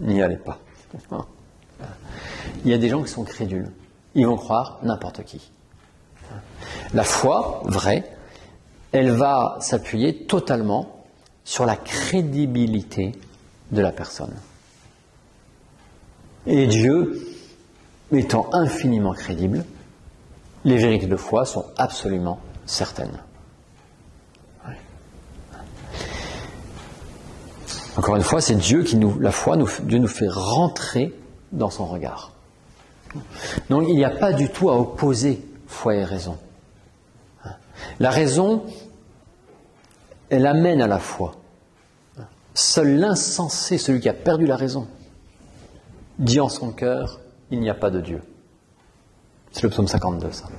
N'y allez pas. Il y a des gens qui sont crédules. Ils vont croire n'importe qui. La foi, vraie, elle va s'appuyer totalement sur la crédibilité de la personne. Et Dieu, étant infiniment crédible, les vérités de foi sont absolument certaines. Ouais. Encore une fois, c'est Dieu qui la foi, Dieu nous fait rentrer dans son regard. Donc il n'y a pas du tout à opposer foi et raison. La raison, elle amène à la foi. Seul l'insensé, celui qui a perdu la raison, dit en son cœur, il n'y a pas de Dieu. C'est le psaume 52, ça.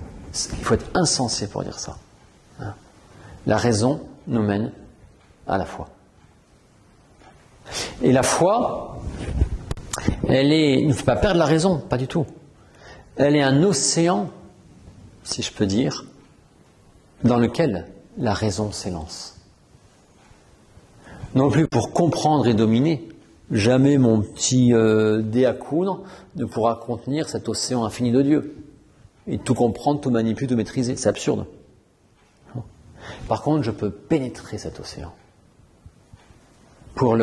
Il faut être insensé pour dire ça. La raison nous mène à la foi. Et la foi, ne fait pas perdre la raison, pas du tout. Elle est un océan, si je peux dire, dans lequel la raison s'élance. Non plus pour comprendre et dominer. Jamais mon petit dé à coudre ne pourra contenir cet océan infini de Dieu. Et tout comprendre, tout manipuler, tout maîtriser. C'est absurde. Par contre, je peux pénétrer cet océan pour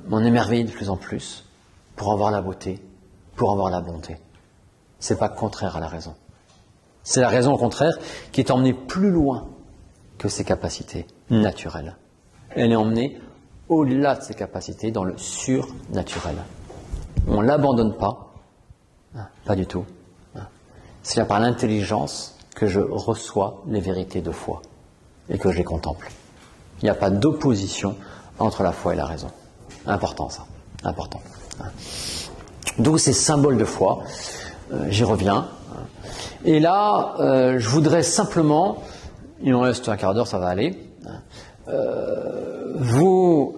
m'en émerveiller de plus en plus, pour en voir la beauté, pour en voir la bonté. C'est pas contraire à la raison. C'est la raison, au contraire, qui est emmenée plus loin que ses capacités naturelles. Elle est emmenée au-delà de ses capacités, dans le surnaturel. On ne l'abandonne pas, pas du tout. C'est par l'intelligence que je reçois les vérités de foi et que je les contemple. Il n'y a pas d'opposition entre la foi et la raison. Important ça, important. Donc ces symboles de foi, j'y reviens. Et là, je voudrais simplement, il en reste un quart d'heure, ça va aller, vous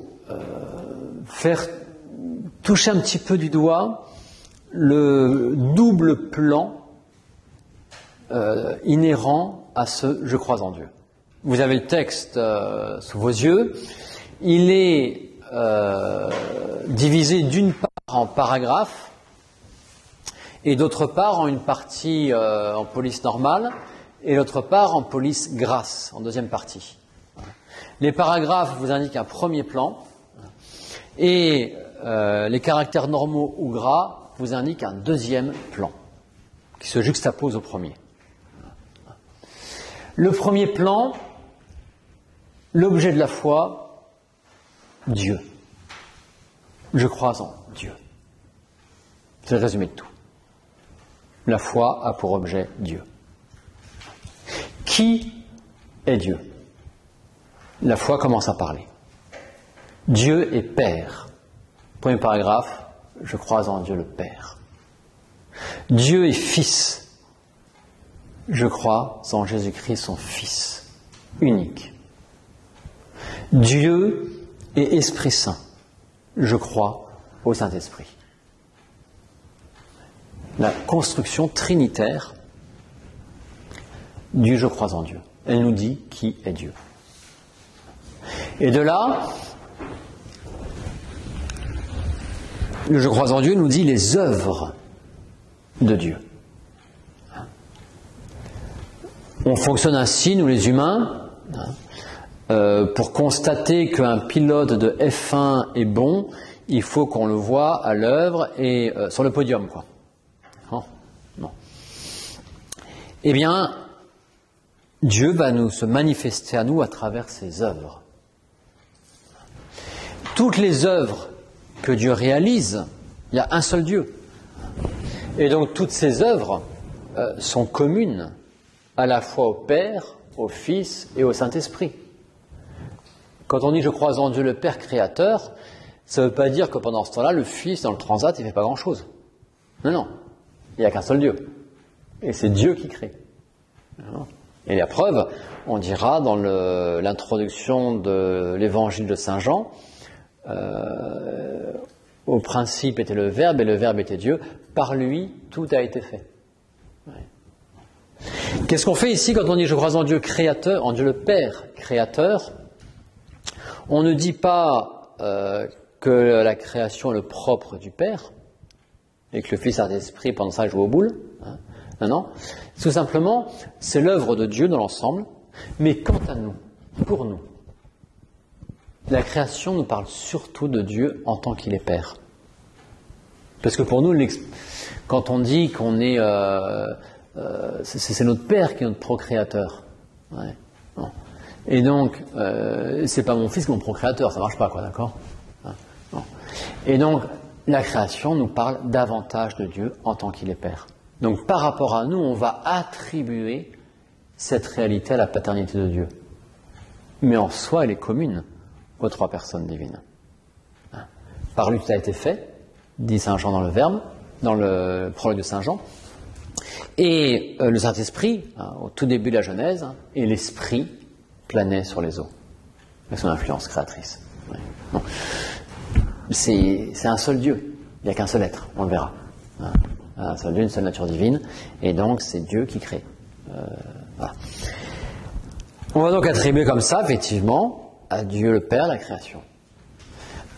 faire toucher un petit peu du doigt le double plan inhérent à ce « je crois en Dieu ». Vous avez le texte sous vos yeux. Il est divisé d'une part en paragraphes et d'autre part en une partie en police normale et l'autre part en police grasse, en deuxième partie. Les paragraphes vous indiquent un premier plan et les caractères normaux ou gras vous indiquent un deuxième plan qui se juxtapose au premier. Le premier plan, l'objet de la foi, Dieu. Je crois en Dieu. C'est le résumé de tout. La foi a pour objet Dieu. Qui est Dieu? La foi commence à parler. Dieu est Père. Premier paragraphe, je crois en Dieu le Père. Dieu est Fils. Je crois en Jésus-Christ, son Fils, unique. Dieu est Esprit Saint. Je crois au Saint-Esprit. La construction trinitaire du je crois en Dieu. Elle nous dit qui est Dieu. Et de là, le je crois en Dieu nous dit les œuvres de Dieu. On fonctionne ainsi, nous les humains, pour constater qu'un pilote de F1 est bon, il faut qu'on le voie à l'œuvre et sur le podium, quoi. Non. Eh bien, Dieu va se manifester à nous à travers ses œuvres. Toutes les œuvres que Dieu réalise, il y a un seul Dieu. Et donc toutes ces œuvres sont communes à la fois au Père, au Fils et au Saint-Esprit. Quand on dit « je crois en Dieu le Père créateur », ça ne veut pas dire que pendant ce temps-là, le Fils, dans le transat, il ne fait pas grand-chose. Non. Il n'y a qu'un seul Dieu. Et c'est Dieu qui crée. Et la preuve, on dira dans l'introduction de l'évangile de Saint Jean, au principe était le Verbe et le Verbe était Dieu. Par lui, tout a été fait. Qu'est-ce qu'on fait ici quand on dit « je crois en Dieu créateur », en Dieu le Père créateur? On ne dit pas que la création est le propre du Père et que le Fils a l'esprit pendant ça joue aux boules. Non. Tout simplement, c'est l'œuvre de Dieu dans l'ensemble, mais quant à nous, pour nous, la création nous parle surtout de Dieu en tant qu'il est Père. Parce que pour nous, quand on dit qu'on est... c'est notre Père qui est notre procréateur. Ouais. Non. Et donc, c'est pas mon fils qui est mon procréateur, ça marche pas, quoi, d'accord? Non. Et donc, la création nous parle davantage de Dieu en tant qu'il est Père. Donc, par rapport à nous, on va attribuer cette réalité à la paternité de Dieu. Mais en soi, elle est commune aux trois personnes divines. Par lui, tout a été fait, dit Saint Jean dans le Verbe, dans le prologue de Saint Jean. Et le Saint-Esprit, au tout début de la Genèse, et l'Esprit planait sur les eaux, avec son influence créatrice. Ouais. Bon. C'est un seul Dieu, il n'y a qu'un seul être, on le verra. Un seul Dieu, une seule nature divine, et donc c'est Dieu qui crée. Voilà. On va donc attribuer comme ça, effectivement, à Dieu le Père la création.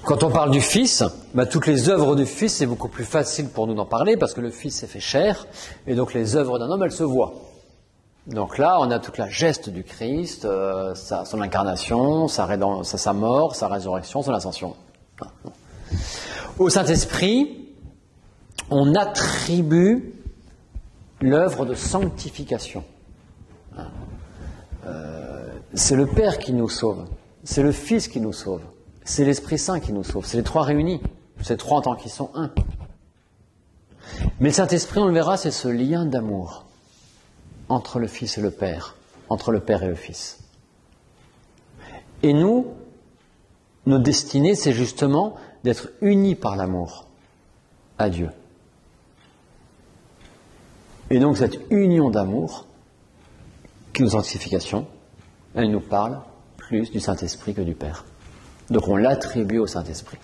Quand on parle du Fils, toutes les œuvres du Fils, c'est beaucoup plus facile pour nous d'en parler, parce que le Fils s'est fait chair, et donc les œuvres d'un homme, elles se voient. Donc là, on a toute la geste du Christ, son incarnation, sa mort, sa résurrection, son ascension. Au Saint-Esprit, on attribue l'œuvre de sanctification. C'est le Père qui nous sauve, c'est le Fils qui nous sauve, c'est l'Esprit Saint qui nous sauve, c'est les trois réunis, c'est trois en tant qu'ils sont un. Mais le Saint-Esprit, on le verra, c'est ce lien d'amour entre le Fils et le Père, entre le Père et le Fils. Et nous, notre destinée, c'est justement d'être unis par l'amour à Dieu. Et donc cette union d'amour, qui est nos sanctifications, elle nous parle plus du Saint-Esprit que du Père. Donc on l'attribue au Saint-Esprit.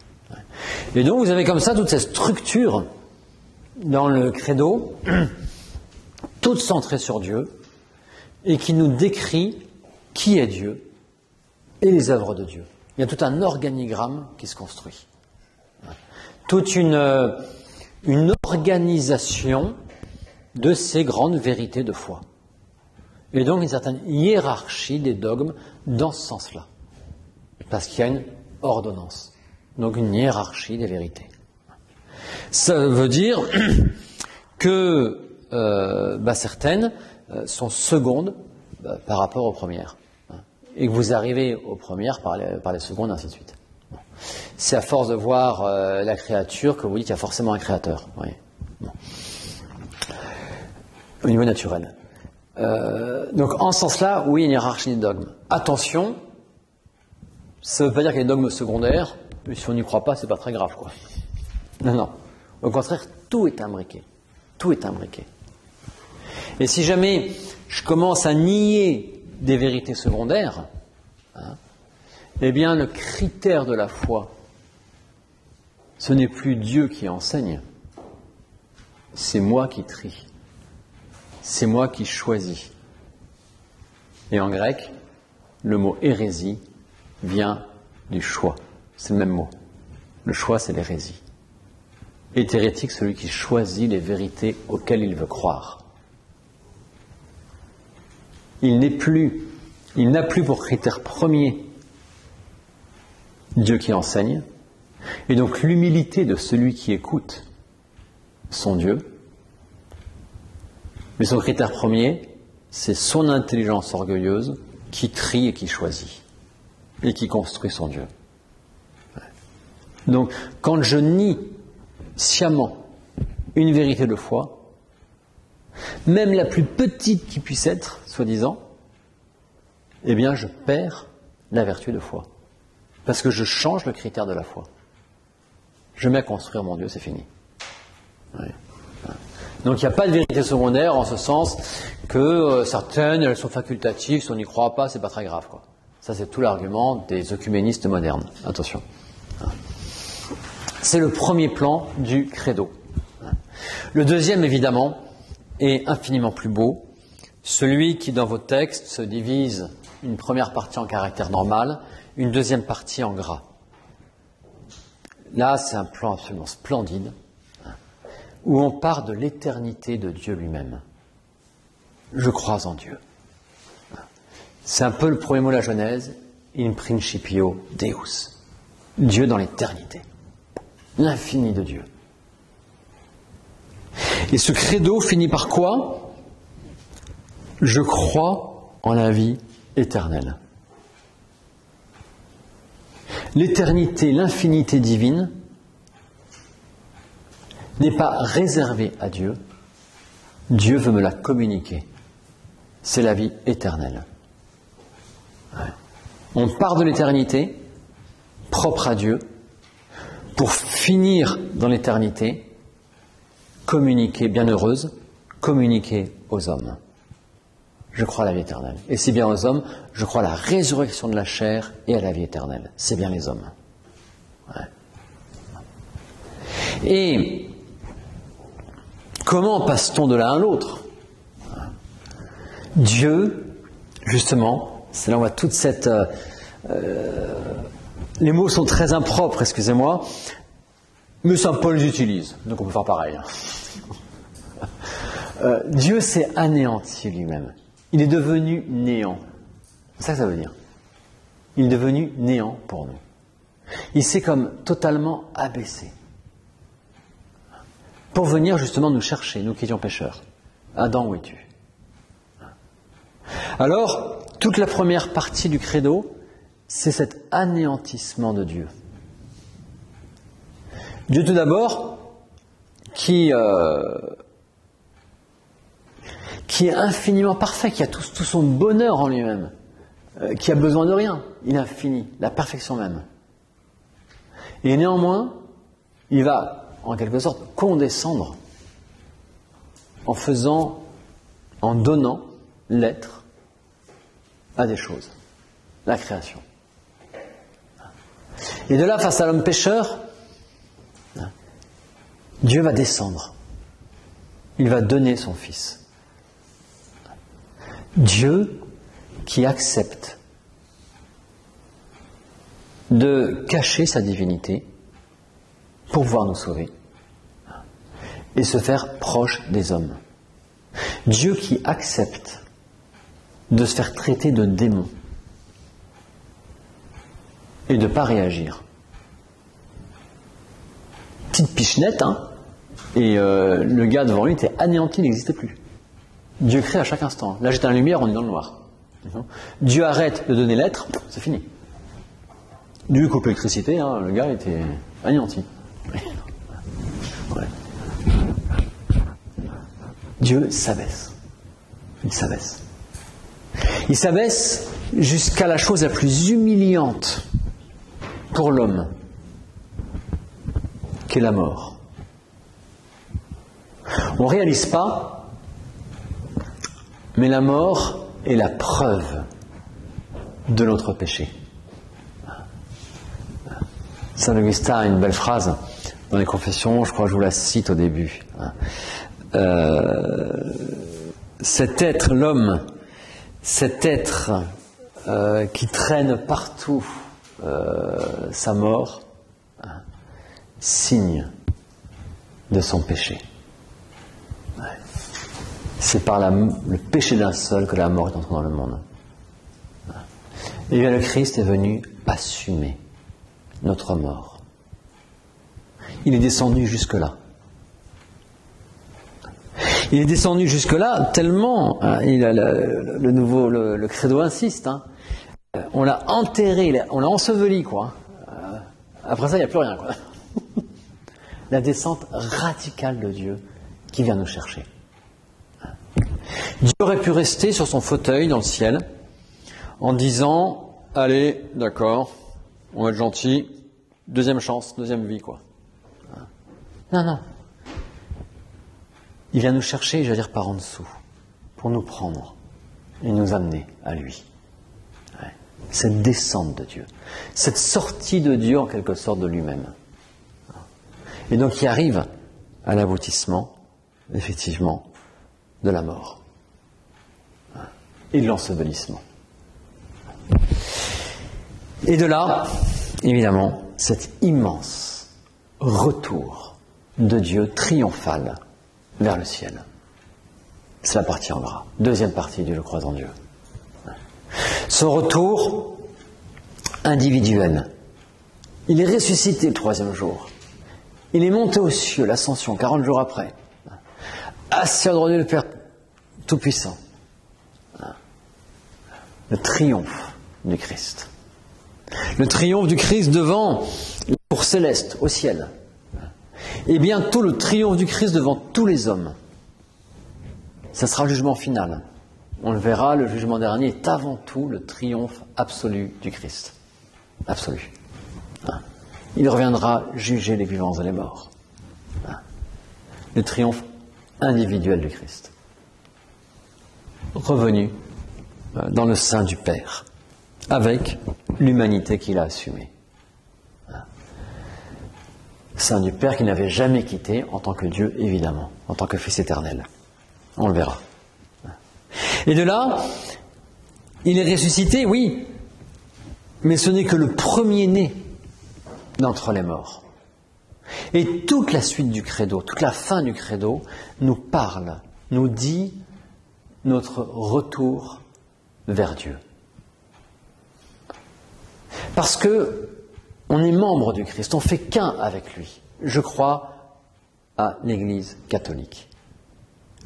Et donc vous avez comme ça toute cette structure dans le credo, toute centrée sur Dieu, et qui nous décrit qui est Dieu et les œuvres de Dieu. Il y a tout un organigramme qui se construit. Toute une organisation de ces grandes vérités de foi. Et donc une certaine hiérarchie des dogmes dans ce sens-là. Parce qu'il y a une ordonnance. Donc une hiérarchie des vérités. Ça veut dire que certaines sont secondes par rapport aux premières. Et que vous arrivez aux premières par les secondes, ainsi de suite. C'est à force de voir la créature que vous dites qu'il y a forcément un créateur. Oui. Bon. Au niveau naturel. Donc en ce sens-là, oui, il y a une hiérarchie des dogmes. Attention, ça ne veut pas dire qu'il y a des dogmes secondaires, mais si on n'y croit pas, c'est pas très grave, quoi. Non, non. Au contraire, tout est imbriqué. Tout est imbriqué. Et si jamais je commence à nier des vérités secondaires, eh bien le critère de la foi, ce n'est plus Dieu qui enseigne, c'est moi qui trie. C'est moi qui choisis. Et en grec, le mot hérésie vient du choix. C'est le même mot. Le choix, c'est l'hérésie. Est hérétique celui qui choisit les vérités auxquelles il veut croire. Il n'a plus pour critère premier Dieu qui enseigne, et donc l'humilité de celui qui écoute son Dieu. Mais son critère premier, c'est son intelligence orgueilleuse qui trie et qui choisit, et qui construit son Dieu. Donc, quand je nie sciemment une vérité de foi, même la plus petite qui puisse être, soi-disant, eh bien je perds la vertu de foi. Parce que je change le critère de la foi. Je mets à construire mon Dieu, c'est fini. Oui. Donc il n'y a pas de vérité secondaire en ce sens que certaines, elles sont facultatives, si on n'y croit pas, c'est pas très grave, quoi. Ça, c'est tout l'argument des œcuménistes modernes. Attention. C'est le premier plan du credo. Le deuxième, évidemment, est infiniment plus beau. Celui qui, dans vos textes, se divise une première partie en caractère normal, une deuxième partie en gras. Là, c'est un plan absolument splendide, où on part de l'éternité de Dieu lui-même. Je crois en Dieu. C'est un peu le premier mot de la Genèse, in principio Deus. Dieu dans l'éternité. L'infini de Dieu. Et ce credo finit par quoi? Je crois en la vie éternelle. L'éternité, l'infinité divine n'est pas réservée à Dieu. Dieu veut me la communiquer. C'est la vie éternelle. Ouais. On part de l'éternité, propre à Dieu, pour finir dans l'éternité, communiquer, bienheureuse, communiquer aux hommes. Je crois à la vie éternelle. Et si bien aux hommes, je crois à la résurrection de la chair et à la vie éternelle. C'est bien les hommes. Ouais. Et comment passe-t-on de l'un à l'autre? Dieu, justement, c'est là où on voit toute cette... les mots sont très impropres, excusez-moi, mais saint Paul les utilise, donc on peut faire pareil. Dieu s'est anéanti lui-même. Il est devenu néant. C'est ça que ça veut dire. Il est devenu néant pour nous. Il s'est comme totalement abaissé. Pour venir justement nous chercher, nous qui étions pécheurs. Adam, où es-tu? Alors, toute la première partie du credo, c'est cet anéantissement de Dieu. Dieu tout d'abord, qui est infiniment parfait, qui a tout son bonheur en lui-même, qui a besoin de rien. Il est infini, la perfection même. Et néanmoins, il va, en quelque sorte, condescendre en donnant l'être à des choses, la création. Et de là, face à l'homme pécheur, Dieu va descendre. Il va donner son Fils. Dieu qui accepte de cacher sa divinité pour pouvoir nous sauver et se faire proche des hommes. Dieu qui accepte de se faire traiter de démon et de ne pas réagir. Petite pichenette, hein, et le gars devant lui était anéanti, il n'existait plus. Dieu crée à chaque instant. Là, j'étais dans la lumière, on est dans le noir. Dieu arrête de donner l'être, c'est fini. Dieu coupe l'électricité, hein, le gars était anéanti. Ouais. Dieu s'abaisse. Il s'abaisse. Il s'abaisse jusqu'à la chose la plus humiliante pour l'homme, qu'est la mort. On ne réalise pas, mais la mort est la preuve de notre péché. Saint Augustin a une belle phrase dans les Confessions, je crois que je vous la cite au début. Cet être, l'homme, cet être qui traîne partout sa mort, signe de son péché. C'est par le péché d'un seul que la mort est entrée dans le monde. Et bien le Christ est venu assumer notre mort. Il est descendu jusque-là. Il est descendu jusque-là tellement, le credo insiste, hein, on l'a enterré, on l'a enseveli, quoi. Après ça, il n'y a plus rien, quoi. La descente radicale de Dieu qui vient nous chercher. Dieu aurait pu rester sur son fauteuil dans le ciel en disant, allez, d'accord, on va être gentil, deuxième chance, deuxième vie, quoi. Non, non. Il vient nous chercher, je veux dire, par en dessous, pour nous prendre et nous amener à lui. Ouais. Cette descente de Dieu, cette sortie de Dieu en quelque sorte de lui-même. Et donc il arrive à l'aboutissement, effectivement, de la mort et de l'ensevelissement. Et de là, évidemment, cet immense retour de Dieu triomphal vers le ciel. C'est la partie en gras. Deuxième partie du Je crois en Dieu. Son retour individuel. Il est ressuscité le troisième jour. Il est monté aux cieux, l'ascension, 40 jours après. Assis à droite de Dieu le Père Tout-Puissant. Le triomphe du Christ. Le triomphe du Christ devant la cour céleste, au ciel. Et bientôt le triomphe du Christ devant tous les hommes. Ça sera le jugement final. On le verra, le jugement dernier est avant tout le triomphe absolu du Christ. Absolu. Il reviendra juger les vivants et les morts. Le triomphe individuel du Christ. Revenu dans le sein du Père, avec l'humanité qu'il a assumée. Sein du Père qu'il n'avait jamais quitté en tant que Dieu, évidemment, en tant que Fils éternel. On le verra. Et de là, il est ressuscité, oui, mais ce n'est que le premier-né d'entre les morts. Et toute la suite du credo, toute la fin du credo nous parle, nous dit notre retour vers Dieu. Parce que on est membre du Christ, on fait qu'un avec lui. Je crois à l'Église catholique.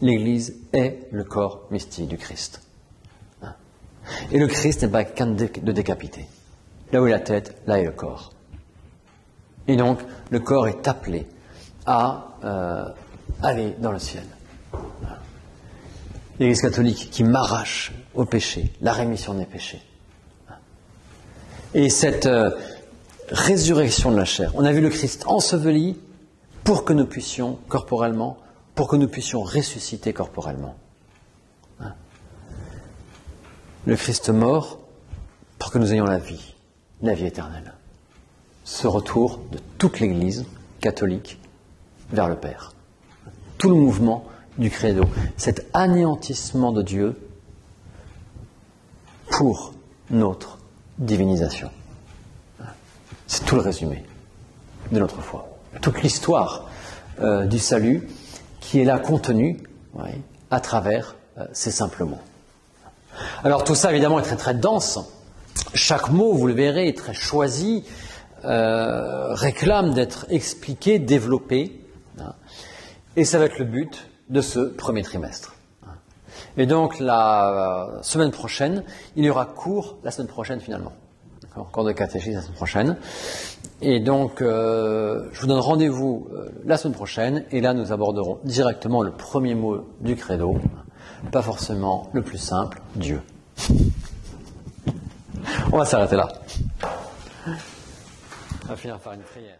L'Église est le corps mystique du Christ. Et le Christ n'est pas qu'un de décapité. Là où est la tête, là est le corps. Et donc, le corps est appelé à aller dans le ciel. L'Église catholique qui m'arrache au péché, la rémission des péchés. Et cette résurrection de la chair, on a vu le Christ enseveli pour que nous puissions corporellement, pour que nous puissions ressusciter corporellement. Le Christ mort pour que nous ayons la vie éternelle. Ce retour de toute l'Église catholique vers le Père. Tout le mouvement du credo, cet anéantissement de Dieu pour notre divinisation. C'est tout le résumé de notre foi. Toute l'histoire du salut qui est là contenue à travers ces simples mots. Alors tout ça évidemment est très très dense. Chaque mot, vous le verrez, est très choisi, réclame d'être expliqué, développé. Et ça va être le but de ce premier trimestre. Et donc la semaine prochaine, il y aura cours la semaine prochaine finalement. Cours de catéchisme la semaine prochaine. Et donc je vous donne rendez-vous la semaine prochaine et là nous aborderons directement le premier mot du credo, pas forcément le plus simple, Dieu. On va s'arrêter là. On va finir par une prière.